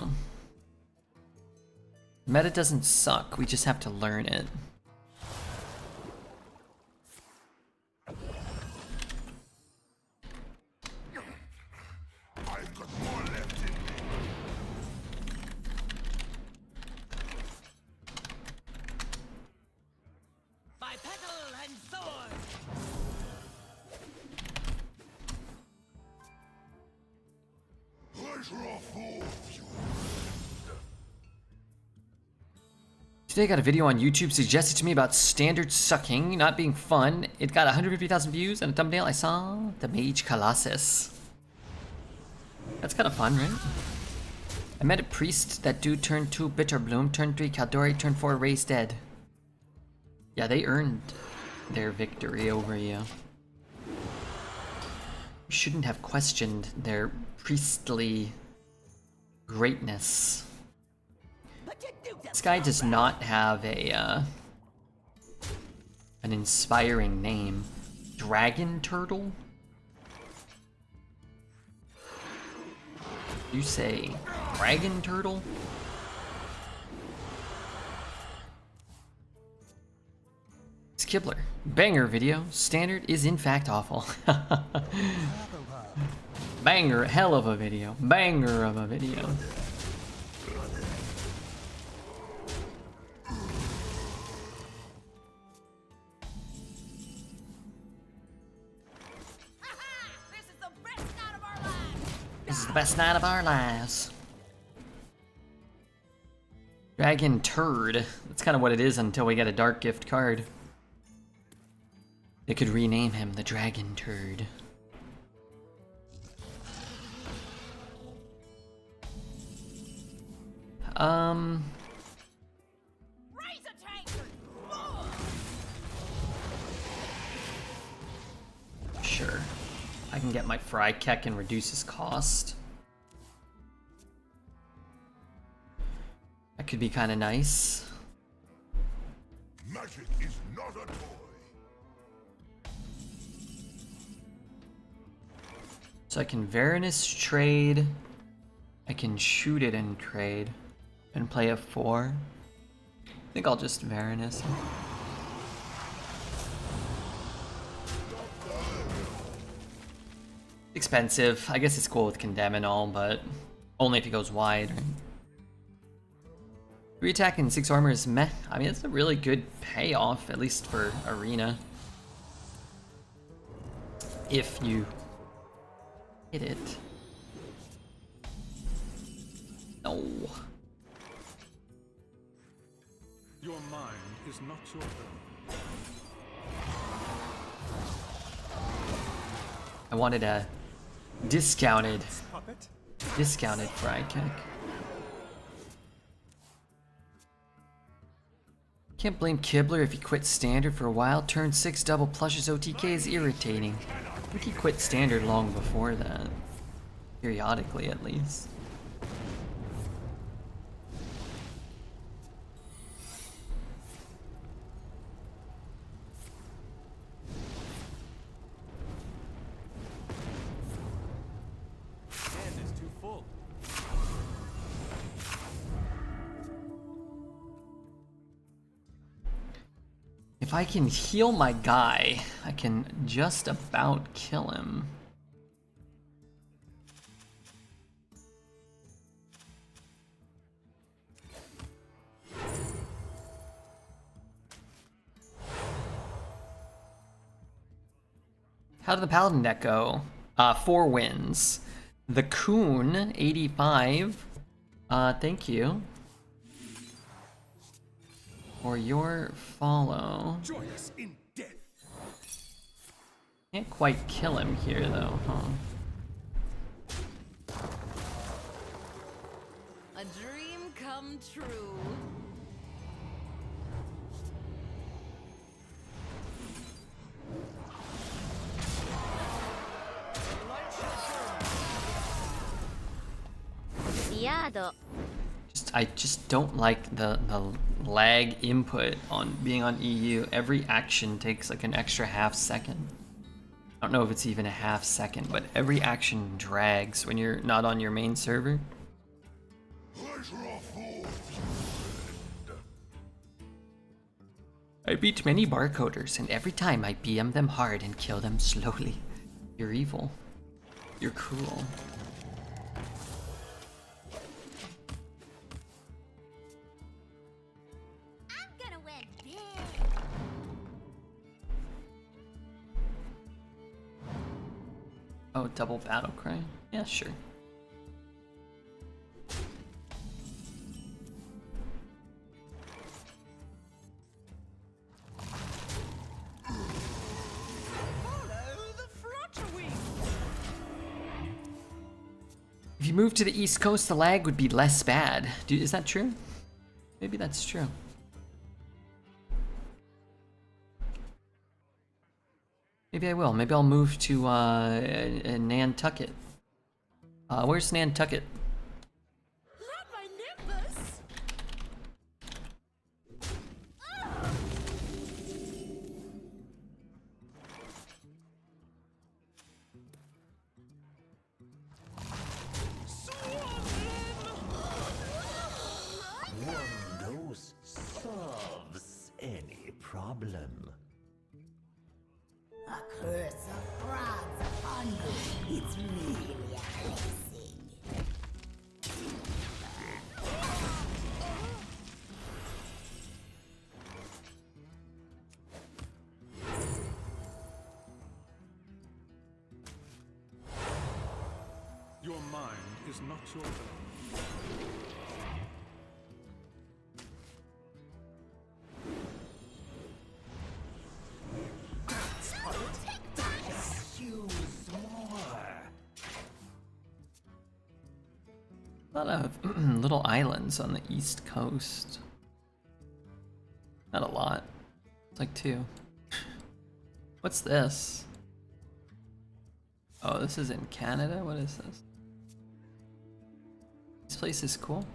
Meta doesn't suck, we just have to learn it. I've got more left in me. By petal and sword. Pleasure of fools, you. Today I got a video on YouTube suggested to me about standard sucking not being fun. It got 150,000 views and a thumbnail. I saw the Mage Colossus. That's kind of fun, right? I met a priest that dude turn 2 Bitterbloom, turn 3 Kaldori, turn 4 Raise Dead. Yeah, they earned their victory over you. You shouldn't have questioned their priestly greatness. This guy does not have a an inspiring name. Dragon Turtle? You say Dragon Turtle? It's Kibler. Banger video. Standard is in fact awful. Banger, hell of a video. Banger of a video. This is the best night of our lives. Dragon Turd. That's kind of what it is until we get a Dark Gift card. They could rename him the Dragon Turd. Sure. I can get my Fry Keck and reduce his cost. That could be kind of nice. Magic is not a toy. So I can Varanus trade. I can shoot it and trade. And play a 4. I think I'll just Varanus. Expensive. I guess it's cool with Condemn and all, but only if he goes wide, right? 3 attack and 6 armor is meh. I mean, it's a really good payoff, at least for Arena. If you hit it. No. Your mind is not your own. I wanted a discounted Puppet? Fry Kick. Can't blame Kibler if he quit Standard for a while. Turn 6 double plushes OTK is irritating. I think he quit Standard long before that. Periodically, at least. Hand is too full. If I can heal my guy, I can just about kill him. How did the Paladin deck go? 4 wins. The Coon, 85. Thank you for your follow. Join us in death. Can't quite kill him here though, huh? A dream come true. I just don't like the lag input on being on EU. Every action takes like an extra half second. I don't know if it's even a half second, but every action drags when you're not on your main server. I beat many barcoders, and every time I BM them hard and kill them slowly. You're evil. You're cruel. I'm gonna win big. Oh, double battle cry? Yeah, sure. If you move to the East Coast, the lag would be less bad. Is that true? Maybe that's true. Maybe I will. Maybe I'll move to Nantucket. Where's Nantucket? Not my nimbus. One dose solves any problem. A curse of frogs upon you. It's really amazing. Your mind is not your own. Use more. A lot of little islands on the East Coast. Not a lot. It's like 2. What's this? Oh, this is in Canada? What is this? This place is cool.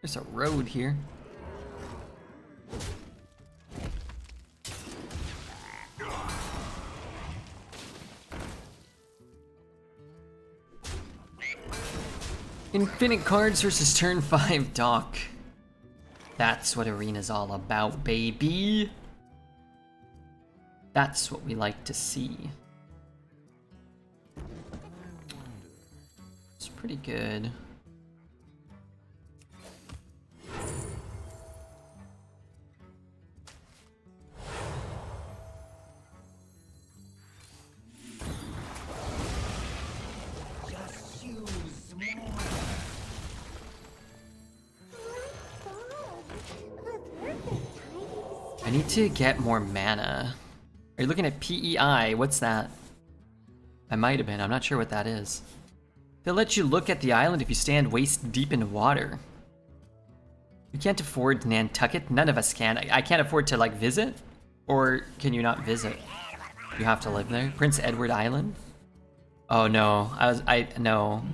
There's a road here. Infinite cards versus turn 5 dock. That's what Arena's all about, baby. That's what we like to see. It's pretty good. Just use more. I need to get more mana. Are you looking at PEI? What's that? I might have been. I'm not sure what that is. They'll let you look at the island if you stand waist deep in water. You can't afford Nantucket. None of us can. I can't afford to like visit, or can you not visit? You have to live there. Prince Edward Island. Oh no, no.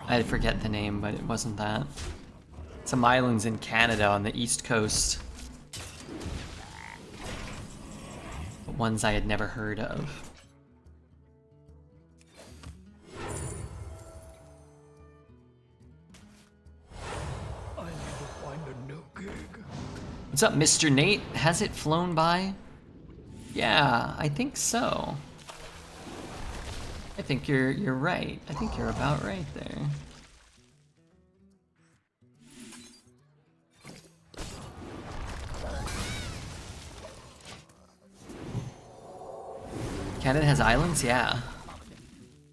I forget the name, but it wasn't that. Some islands in Canada on the East Coast. But ones I had never heard of. What's up, Mr. Nate? Has it flown by? Yeah, I think so. I think you're right. I think you're about right there. Canada has islands? Yeah.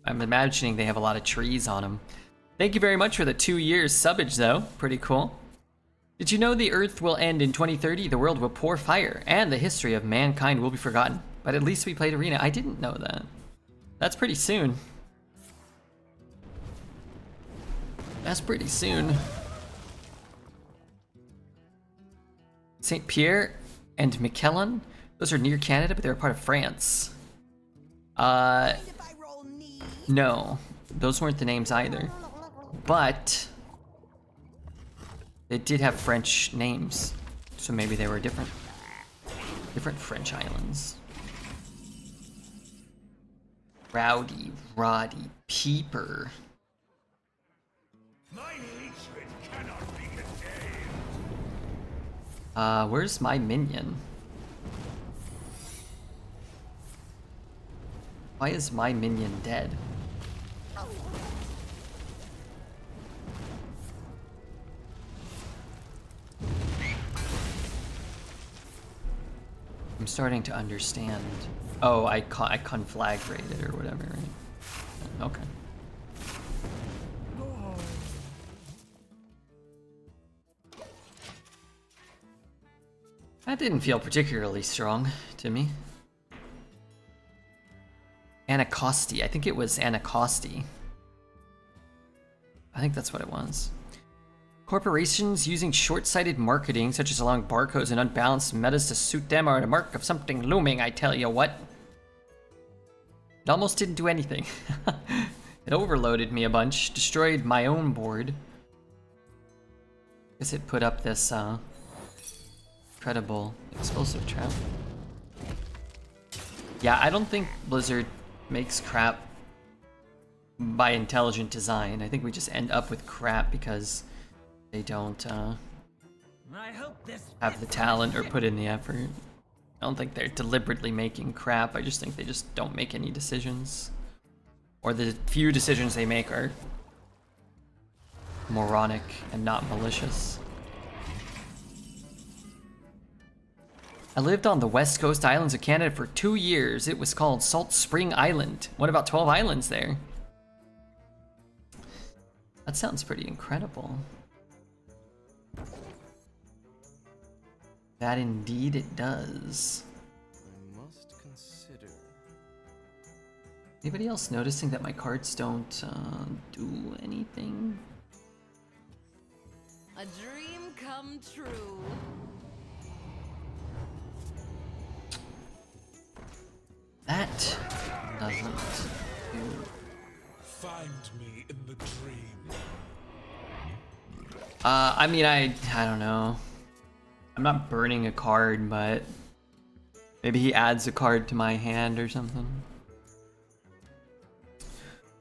I'm imagining they have a lot of trees on them. Thank you very much for the 2 years subbage, though. Pretty cool. Did you know the Earth will end in 2030, the world will pour fire, and the history of mankind will be forgotten? But at least we played Arena. I didn't know that. That's pretty soon. That's pretty soon. St. Pierre and Miquelon? Those are near Canada, but they're a part of France. No. Those weren't the names either. But they did have French names, so maybe they were different French islands. Rowdy, Roddy, Peeper. My hatred cannot be contained. Where's my minion? Why is my minion dead? I'm starting to understand. Oh, I conflagrated or whatever, right? Okay. That didn't feel particularly strong to me. Anacosty. I think it was Anacosty. I think that's what it was. Corporations using short-sighted marketing, such as allowing barcodes and unbalanced metas to suit them, are a mark of something looming, I tell you what. It almost didn't do anything. It overloaded me a bunch, destroyed my own board. Guess it put up this, incredible explosive trap. Yeah, I don't think Blizzard makes crap by intelligent design. I think we just end up with crap because they don't have the talent or put in the effort. I don't think they're deliberately making crap. I just think they just don't make any decisions. Or the few decisions they make are moronic and not malicious. I lived on the west coast islands of Canada for 2 years. It was called Salt Spring Island. What about 12 islands there? That sounds pretty incredible. That indeed it does. I must consider. Anybody else noticing that my cards don't do anything? A dream come true. That doesn't do. Find me in the dream. I mean, I don't know. I'm not burning a card, but maybe he adds a card to my hand or something.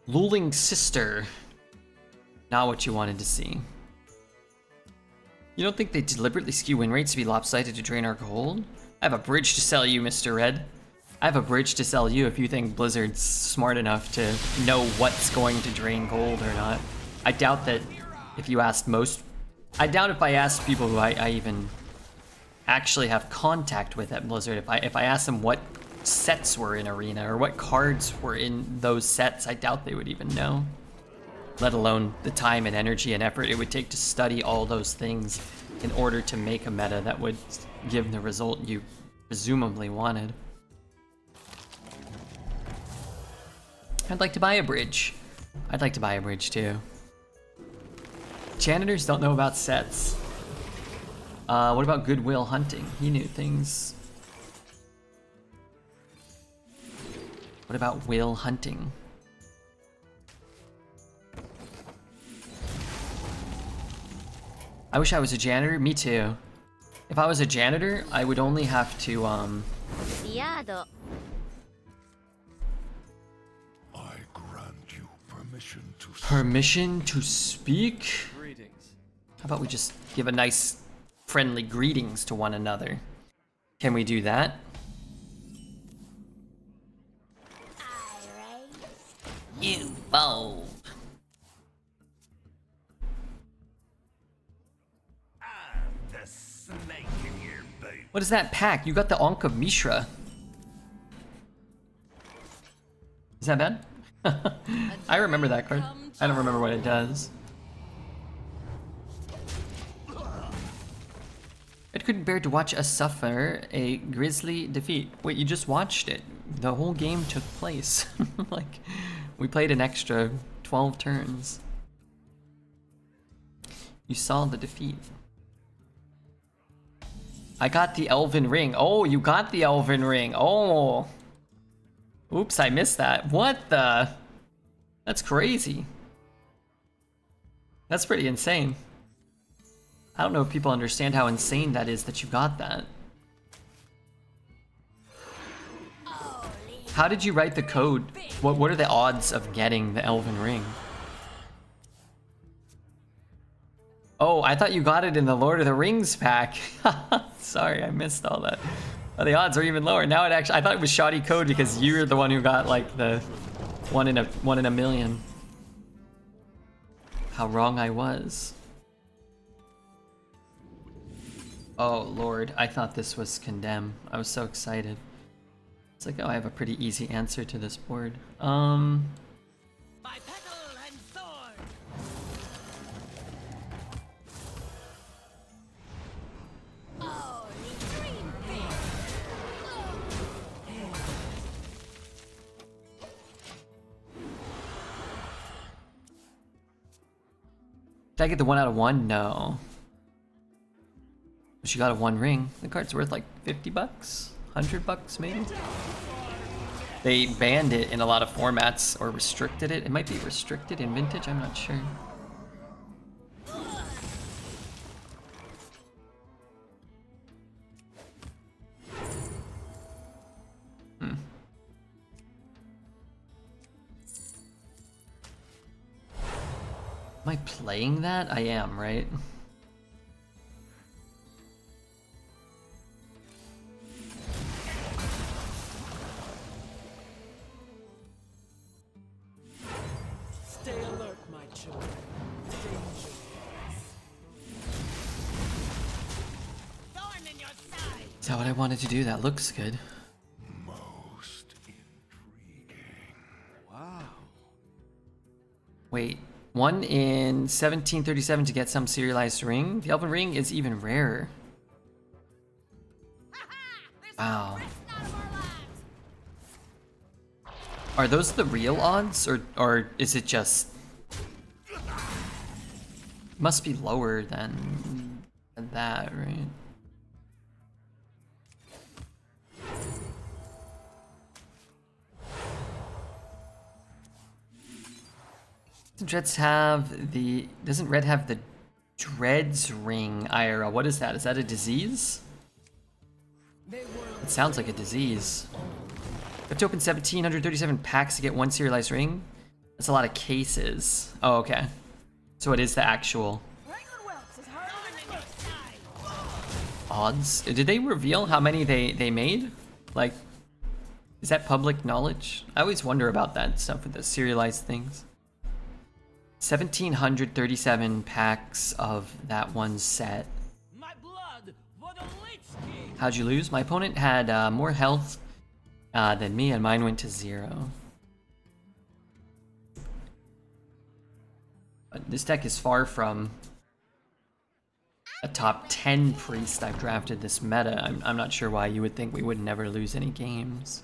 Lulling Sister. Not what you wanted to see. You don't think they deliberately skew win rates to be lopsided to drain our gold? I have a bridge to sell you, Mr. Red. I have a bridge to sell you if you think Blizzard's smart enough to know what's going to drain gold or not. I doubt that if you asked most... I doubt if I asked people who I even actually have contact with at Blizzard, if I asked them what sets were in Arena or what cards were in those sets, I doubt they would even know. Let alone the time and energy and effort it would take to study all those things in order to make a meta that would give the result you presumably wanted. I'd like to buy a bridge. I'd like to buy a bridge too. Janitors don't know about sets. What about Goodwill Hunting? He knew things. What about Will Hunting? I wish I was a janitor. Me too. If I was a janitor, I would only have to, Fiado. I grant you permission to permission to speak? Greetings. How about we just give a nice, friendly greetings to one another? Can we do that? You bold. The snake in your boot. What is that pack? You got the Ankh of Mishra. Is that bad? I remember that card. I don't remember what it does. It couldn't bear to watch us suffer a grisly defeat. Wait, you just watched it. The whole game took place. Like, we played an extra 12 turns. You saw the defeat. I got the Elven Ring. Oh, you got the Elven Ring. Oh. Oops, I missed that. What the? That's crazy. That's pretty insane. I don't know if people understand how insane that is that you got that. How did you write the code? What are the odds of getting the Elven Ring? Oh, I thought you got it in the Lord of the Rings pack. Sorry, I missed all that. Oh, the odds are even lower. Now it actually, I thought it was shoddy code because you're the one who got like the one in a million. How wrong I was. Oh Lord, I thought this was Condemn. I was so excited. It's like, oh, I have a pretty easy answer to this board. My petal and sword. Only dream big. Did I get the 1 out of 1? No. But you got a 1 ring. The card's worth like 50 bucks? 100 bucks maybe? They banned it in a lot of formats or restricted it. It might be restricted in Vintage, I'm not sure. Am I playing that? I am, right? Stay alert, my children. Danger. Thorn in your side. Is that what I wanted to do? That looks good. Most intriguing. Wow. Wait, 1 in 1737 to get some serialized ring? The Elven Ring is even rarer. Wow. Are those the real odds, or is it just... Must be lower than that, right? Dreads have the... Doesn't Red have the Dreads ring, Ira? What is that? Is that a disease? It sounds like a disease. You have to open 1,737 packs to get 1 serialized ring? That's a lot of cases. Oh, okay. So it is the actual odds. Did they reveal how many they made? Like, is that public knowledge? I always wonder about that stuff with the serialized things. 1,737 packs of that one set. My blood for the Lich King. How'd you lose? My opponent had more health than me, and mine went to 0. But this deck is far from a top 10 priest I've drafted this meta. I'm not sure why you would think we would never lose any games.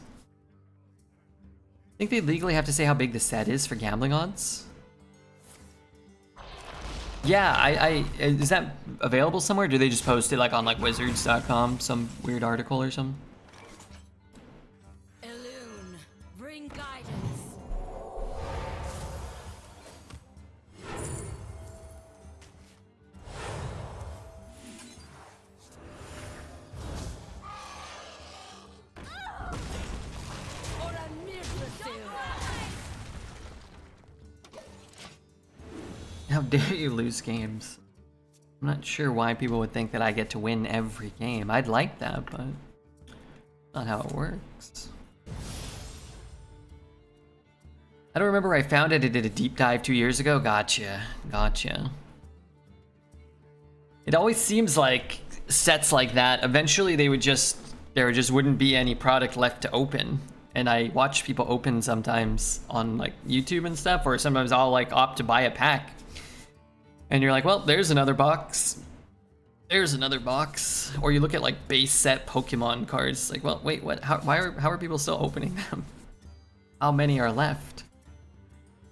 I think they legally have to say how big the set is for gambling odds. Yeah, is that available somewhere? Do they just post it like on like wizards.com, some weird article or something? Elune, bring guidance. Or a miracle. How dare you lose games? I'm not sure why people would think that I get to win every game. I'd like that, but not how it works. I don't remember where I found it. I did a deep dive 2 years ago. Gotcha. Gotcha. It always seems like sets like that, eventually there just wouldn't be any product left to open. And I watch people open sometimes on like YouTube and stuff, or sometimes I'll like opt to buy a pack. And you're like, well, there's another box. There's another box. Or you look at like base set Pokemon cards. Like, well, wait, what? How are people still opening them? How many are left?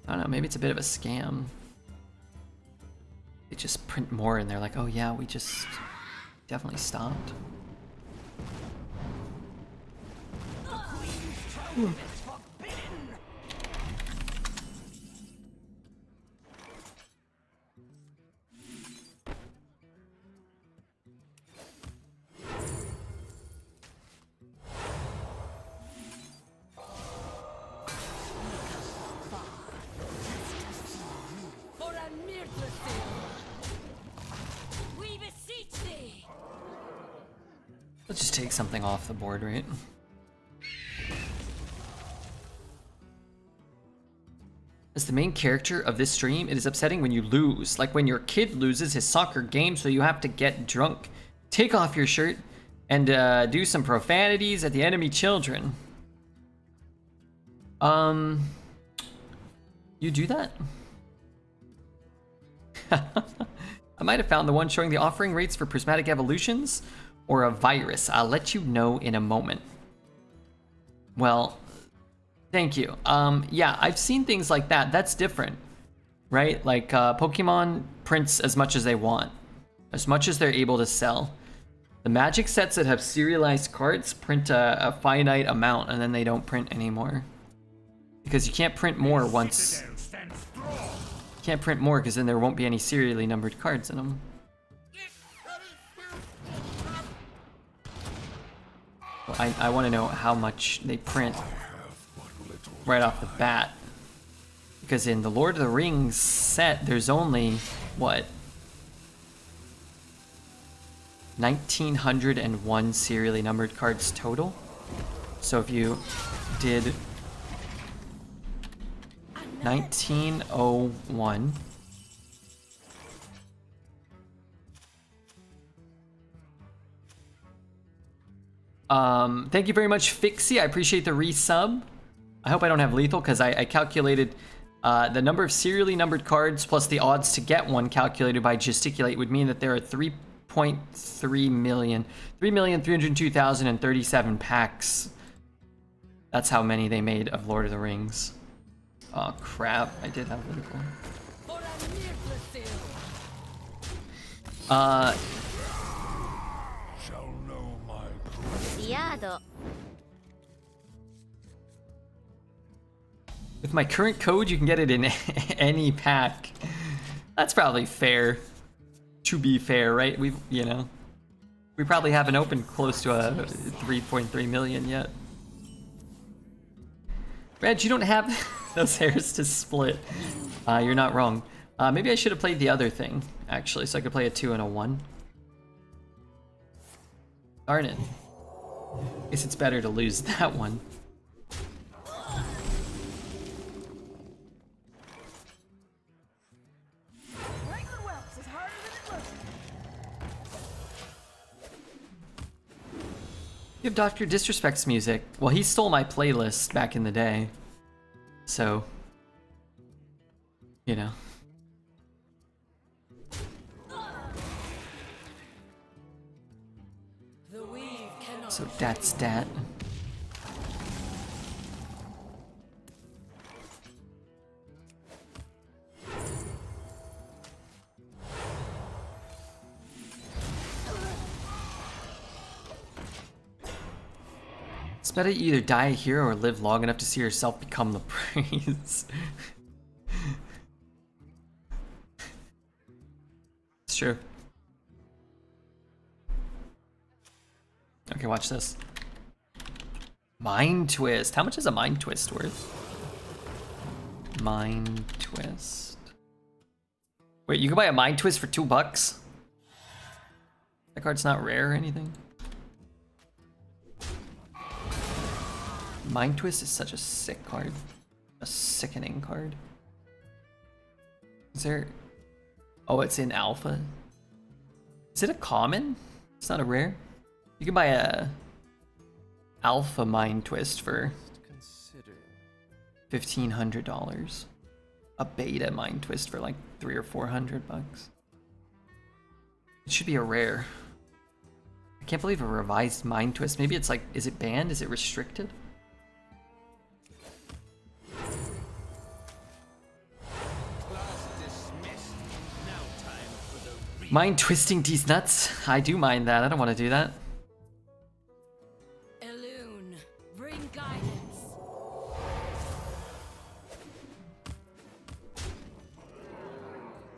I don't know. Maybe it's a bit of a scam. They just print more, and they're like, oh yeah, we just definitely stopped. Let's just take something off the board, right? As the main character of this stream, it is upsetting when you lose. Like when your kid loses his soccer game, so you have to get drunk, take off your shirt, and do some profanities at the enemy children. You do that? I might have found the one showing the offering rates for prismatic evolutions or a virus. I'll let you know in a moment. Well, thank you. Yeah, I've seen things like that. That's different, right? Like Pokemon prints as much as they want, as much as they're able to sell. The Magic sets that have serialized cards print a finite amount, and then they don't print anymore. Because you can't print more once. You can't print more because then there won't be any serially numbered cards in them. Well, I want to know how much they print right off the bat. Because in the Lord of the Rings set, there's only, what? 1,901 serially numbered cards total. So if you did 1901 thank you very much, Fixie. I appreciate the resub. I hope I don't have lethal because I calculated the number of serially numbered cards plus the odds to get one calculated by Gesticulate would mean that there are 3.3 million, 3,302,037 packs. That's how many they made of Lord of the Rings. Oh crap, I did have lethal. Shall know my With my current code, you can get it in any pack. That's probably fair. To be fair, right? We probably haven't opened close to a 3.3 million yet. Reg, you don't have those hairs to split. You're not wrong. Maybe I should have played the other thing, actually, so I could play a 2 and a 1. Darn it. Guess it's better to lose that one. You have Dr. Disrespect's music. Well, he stole my playlist back in the day. So, you know. So that's that. It's better you either die a hero or live long enough to see yourself become the praise. It's true. Okay, watch this. Mind Twist. How much is a Mind Twist worth? Mind Twist. Wait, you can buy a Mind Twist for $2? That card's not rare or anything? Mind Twist is such a sick card. A sickening card. Is there... Oh, it's in alpha? Is it a common? It's not a rare? You can buy a alpha Mind Twist for $1,500. A beta Mind Twist for like $300 or $400. It should be a rare. I can't believe a revised Mind Twist. Maybe it's like, is it banned? Is it restricted? Mind twisting these nuts? I do mind that. I don't want to do that. Elune, bring guidance.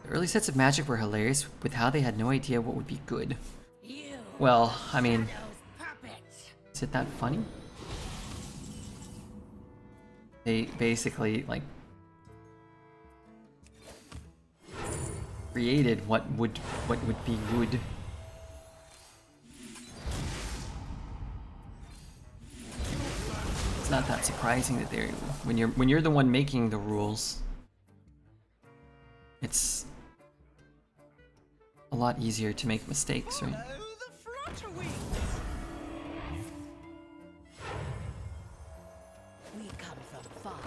The early sets of Magic were hilarious with how they had no idea what would be good. You, Well, I mean, puppet. is it that funny? They basically, like, created what would be good. not that surprising that they're when you're the one making the rules. It's a lot easier to make mistakes, right? We come from far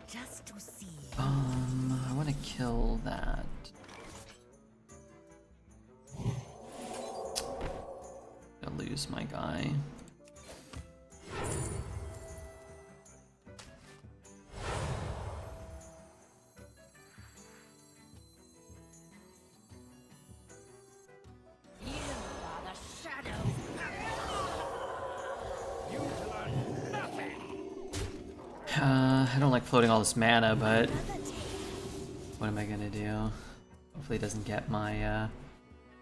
just to see. I want to kill that. I'll lose my guy. You are the shadows. I don't like floating all this mana, but what am I gonna do? Hopefully it doesn't get my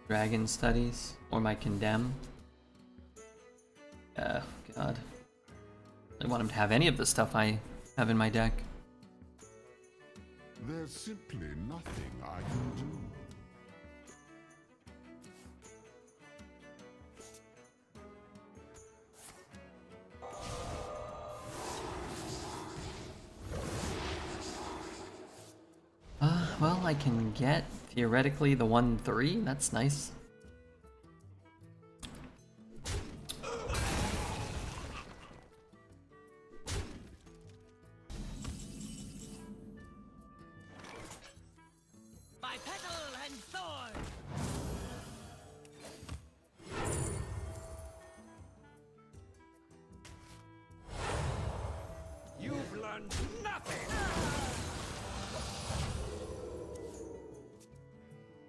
dragon studies or my condemn. Oh god. I don't want him to have any of the stuff I have in my deck. There's simply nothing I can do. Well, I can get, theoretically, the 1/3. That's nice. By petal and thorn. You've learned nothing.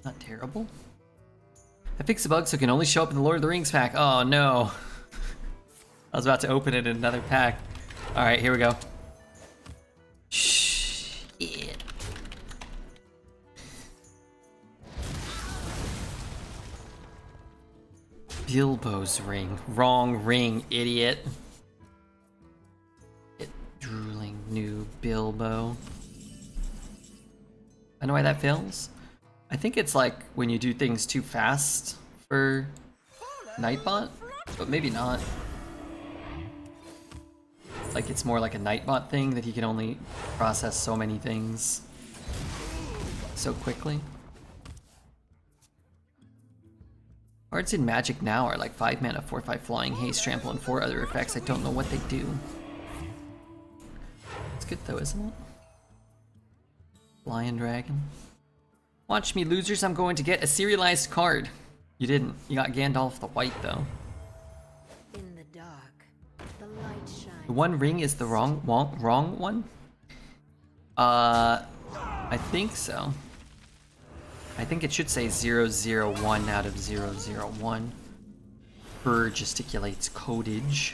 Not terrible. I fixed the bug so it can only show up in the Lord of the Rings pack. Oh no. I was about to open it in another pack. Alright, here we go. Shit. Bilbo's ring. Wrong ring, idiot. Drooling new Bilbo. I know why that fails. I think it's like when you do things too fast for Nightbot, but maybe not. Like it's more like a Nightbot thing that he can only process so many things so quickly. Cards in Magic now are like 5 mana, 4/5 flying, haste, trample, and 4 other effects. I don't know what they do. It's good though, isn't it? Lion Dragon. Watch me, losers. I'm going to get a serialized card. You didn't. You got Gandalf the White though. In the dark, the light shines. The One Ring is the wrong one? I think so. I think it should say 001 out of 001. Burr gesticulates codage.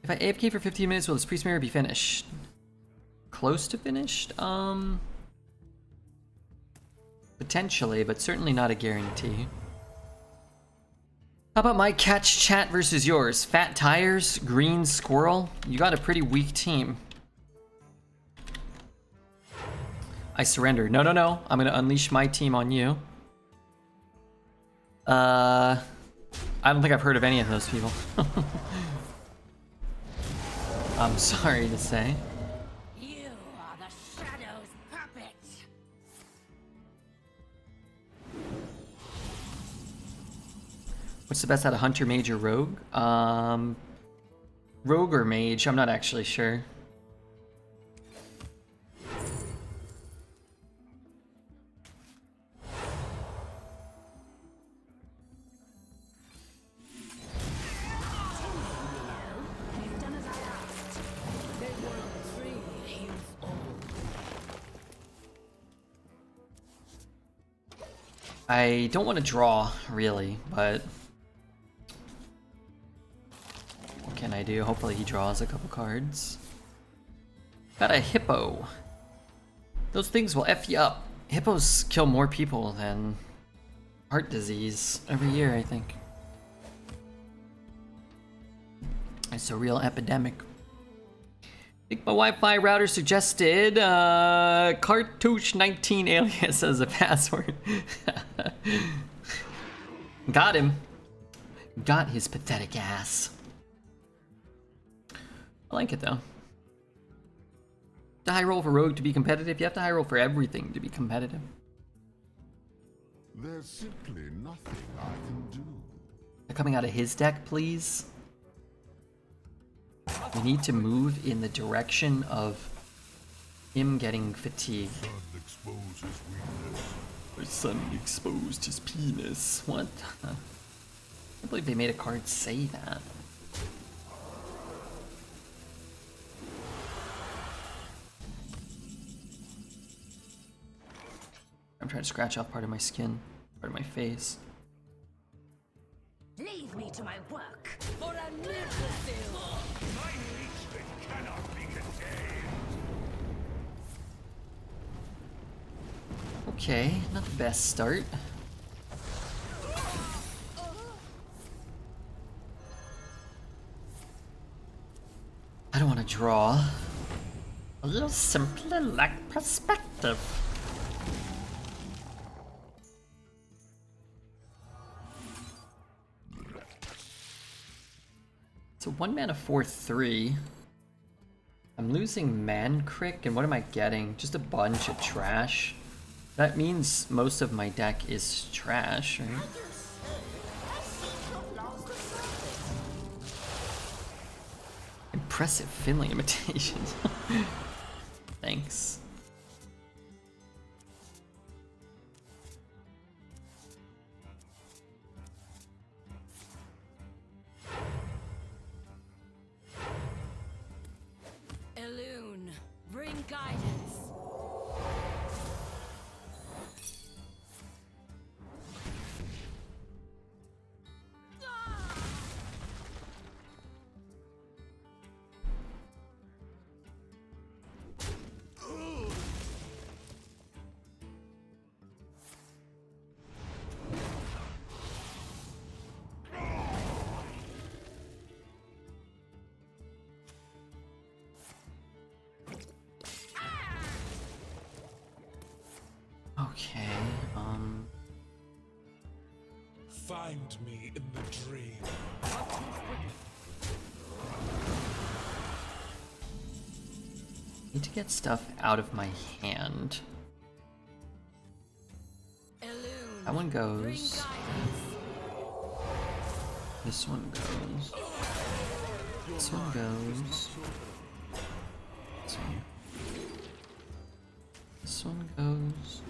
If I AFK for 15 minutes, will this Priest Mirror be finished? Close to finished? Potentially, but certainly not a guarantee. How about my catch chat versus yours? Fat Tires, Green Squirrel? You got a pretty weak team. I surrender. No, no, no. I'm gonna unleash my team on you. I don't think I've heard of any of those people. I'm sorry to say. You are the shadow's puppet. What's the best out of Hunter, Mage, or Rogue? Rogue or Mage? I'm not actually sure. I don't want to draw, really, but what can I do? Hopefully he draws a couple cards. Got a hippo. Those things will F you up. Hippos kill more people than heart disease every year, I think. It's a real epidemic. think my Wi-Fi router suggested cartouche 19 alias as a password. Got him. Got his pathetic ass. I like it though. To high roll for rogue to be competitive, you have to high roll for everything to be competitive. There's simply nothing I can do. They're coming out of his deck, please. We need to move in the direction of him getting fatigued. My son exposed his penis. What? I can't believe they made a card say that. I'm trying to scratch off part of my skin, part of my face. Leave me to my work. For a nibble. My hatred cannot be contained. Okay, not the best start. I don't want to draw. You simply lack perspective. It's a 1 mana 4/3. I'm losing Mancrick, and what am I getting? Just a bunch of trash. That means most of my deck is trash, right? Impressive Finley imitations. Thanks. Elune, bring guidance. Okay, Find me in the dream. need to get stuff out of my hand. Elune, That one bring goes. guidance. This one goes. This one goes. This one. This one goes.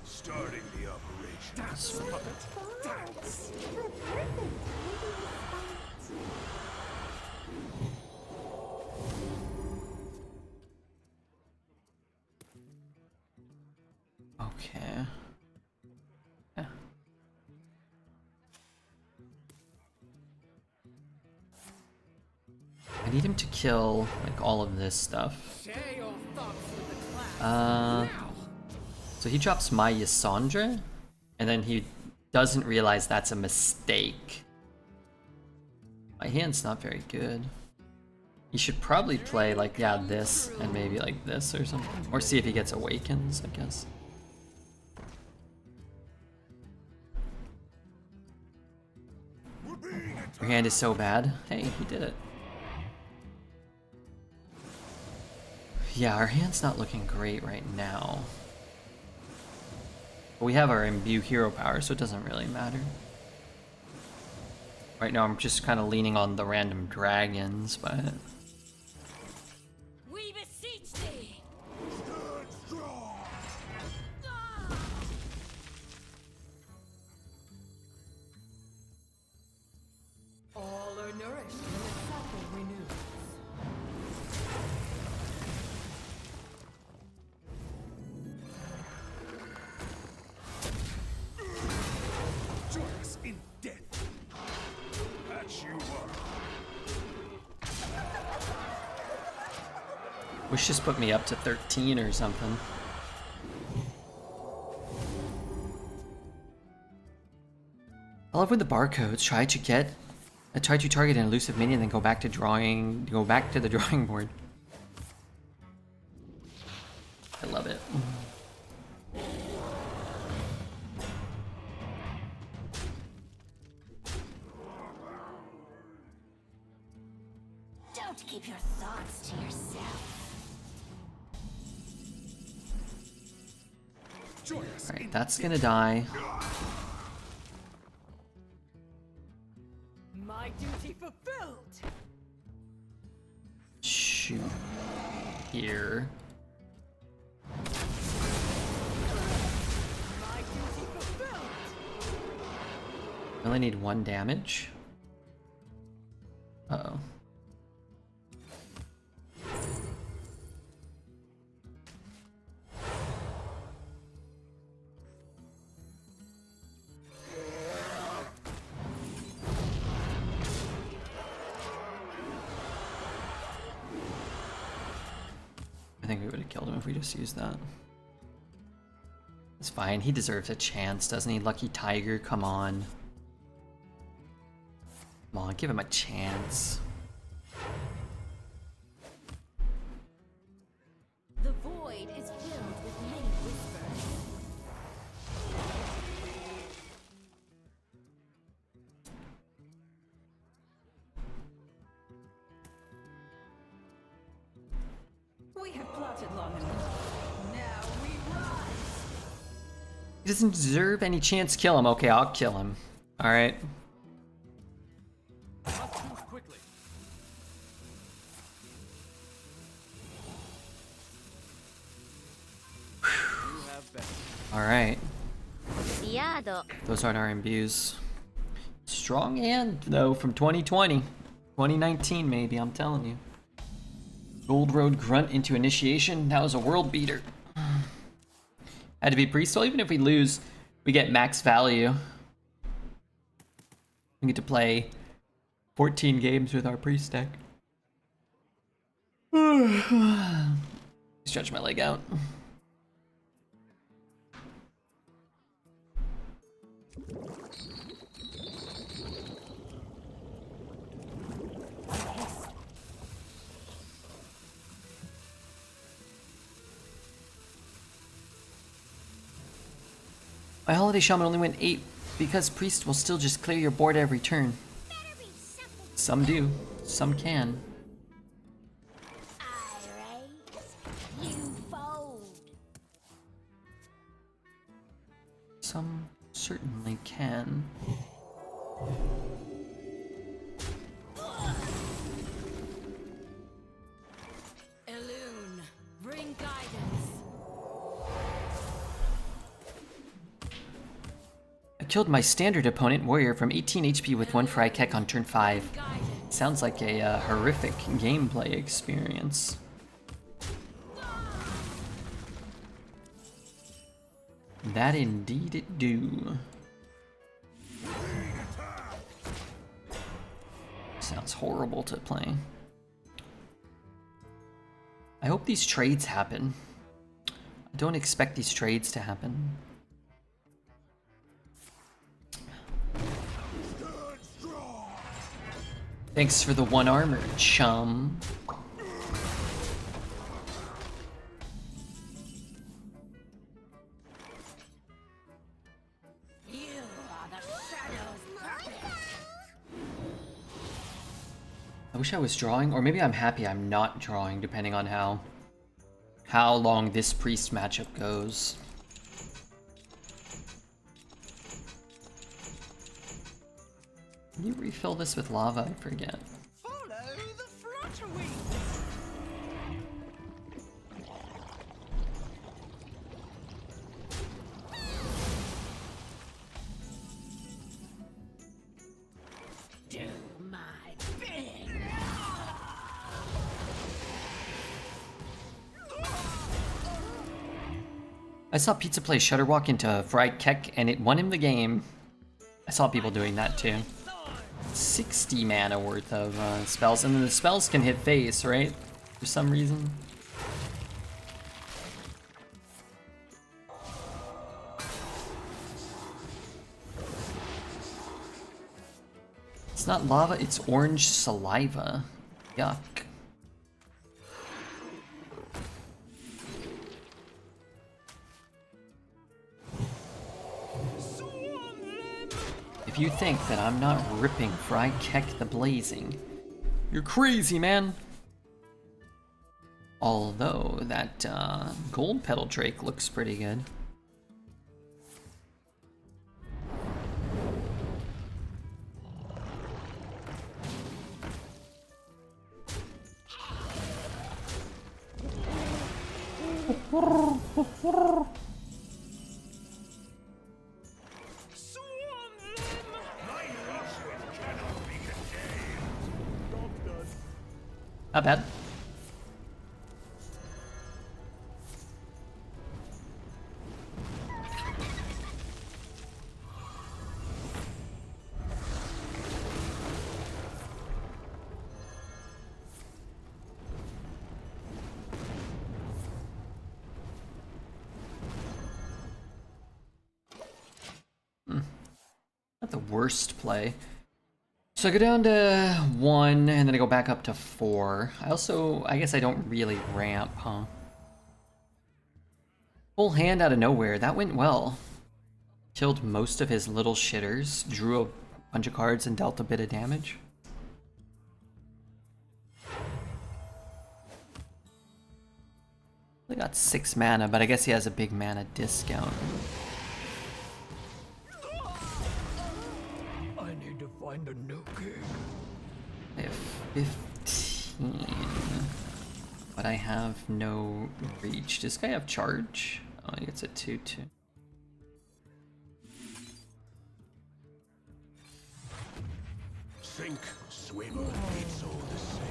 Starting the operation. This one. That's the perfect hiding spot. Okay. Yeah. I need him to kill like all of this stuff. Share your thoughts with the class. So he drops my Yasandra, and then he doesn't realize that's a mistake. My hand's not very good. He should probably play like, yeah, this, and maybe like this or something. Or see if he gets Awakens, I guess. Your hand is so bad. Hey, he did it. Yeah, our hand's not looking great right now. But we have our imbue hero power, so it doesn't really matter. Right now I'm just kind of leaning on the random dragons, but... We beseech thee. All are nourished when the cycle renews. Join us in death. Patch you up. Wish just put me up to 13 or something. I love when the barcodes try to get I try to target an elusive minion, then go back to the drawing board. I love it. Don't keep your thoughts to yourself. Alright, that's gonna die. My duty fulfilled. Shoot. Here. My duty fulfilled. I only need 1 damage. Uh-oh. I think we would have killed him if we just used that. It's fine. He deserves a chance, doesn't he? Lucky Tiger, come on. Come on, give him a chance. The void is filled with many whispers. We have plotted long enough. Now we rise. He doesn't deserve any chance. Kill him. Okay, I'll kill him. Alright. Must move quickly. You have been. Alright. Yado. Those aren't our imbues. Strong hand, though, from 2020. 2019, maybe, I'm telling you. Gold Road Grunt into Initiation. That was a world beater. Had to be Priest. Well, even if we lose, we get max value. We get to play 14 games with our Priest deck. Stretch my leg out. My Holiday Shaman only went 8 because Priest will still just clear your board every turn. Some do, some can. I raise, you fold. Some certainly can. Elune, bring guidance. I killed my standard opponent, Warrior, from 18 HP with 1 Frykek on turn 5. Sounds like a horrific gameplay experience. That indeed it do. Sounds horrible to play. I hope these trades happen. I don't expect these trades to happen. Thanks for the 1 armor, chum. You are the shadow's I wish I was drawing, or maybe I'm happy I'm not drawing, depending on how long this Priest matchup goes. Can you refill this with lava? I forget. Follow the flutter-wings. Do my bidding. I saw Pizza play Shutterwalk into Fried Kek, and it won him the game. I saw people doing that too. 60 mana worth of spells, and then the spells can hit face, right? For some reason. It's not lava, it's orange saliva. Yuck. If you think that I'm not ripping Fry Keck the Blazing, you're crazy, man. Although that gold petal drake looks pretty good. Not bad. Not the worst play. So I go down to 1, and then I go back up to 4. I guess I don't really ramp, huh? Full hand out of nowhere, that went well. Killed most of his little shitters, drew a bunch of cards and dealt a bit of damage. He got 6 mana, but I guess he has a big mana discount. Find a new king. I have 15, but I have no reach. Does this guy have charge? Oh, he gets a 2/2. Sink, swim, it's all the same.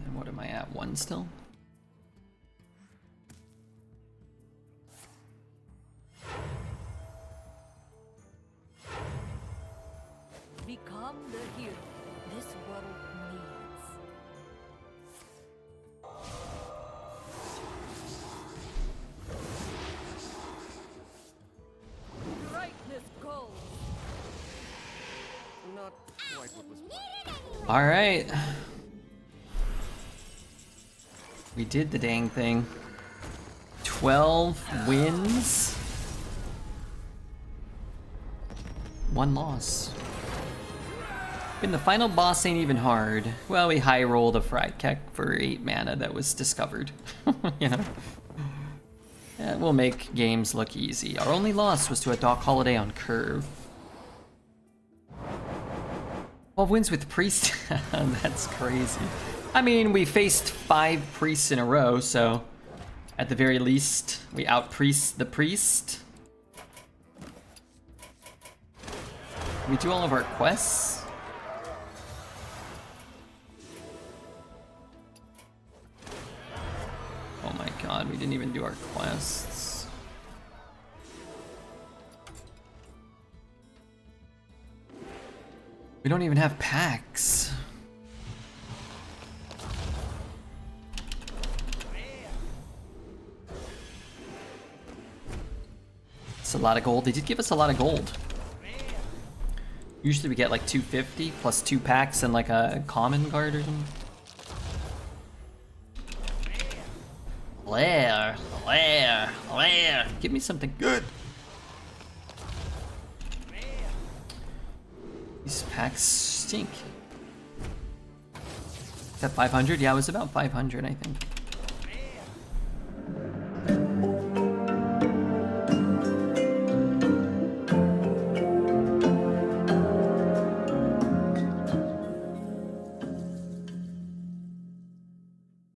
And what am I at? 1 still? Become the hero this world needs. Brightness gold. Not quite what was planned. All right. We did the dang thing. 12 wins. 1 loss. And the final boss ain't even hard. Well, we high rolled a Fry Keck for 8 mana that was discovered. You know? That will make games look easy. Our only loss was to a Doc Holiday on curve. 12 wins with Priest. That's crazy. I mean, we faced 5 priests in a row, so at the very least, we out-priest the priest. We do all of our quests. Oh my god, we didn't even do our quests. We don't even have packs. It's a lot of gold. They did give us a lot of gold. Usually we get like 250 plus 2 packs and like a common card or something. Lair. Give me something good. These packs stink. Is that 500? Yeah, it was about 500, I think.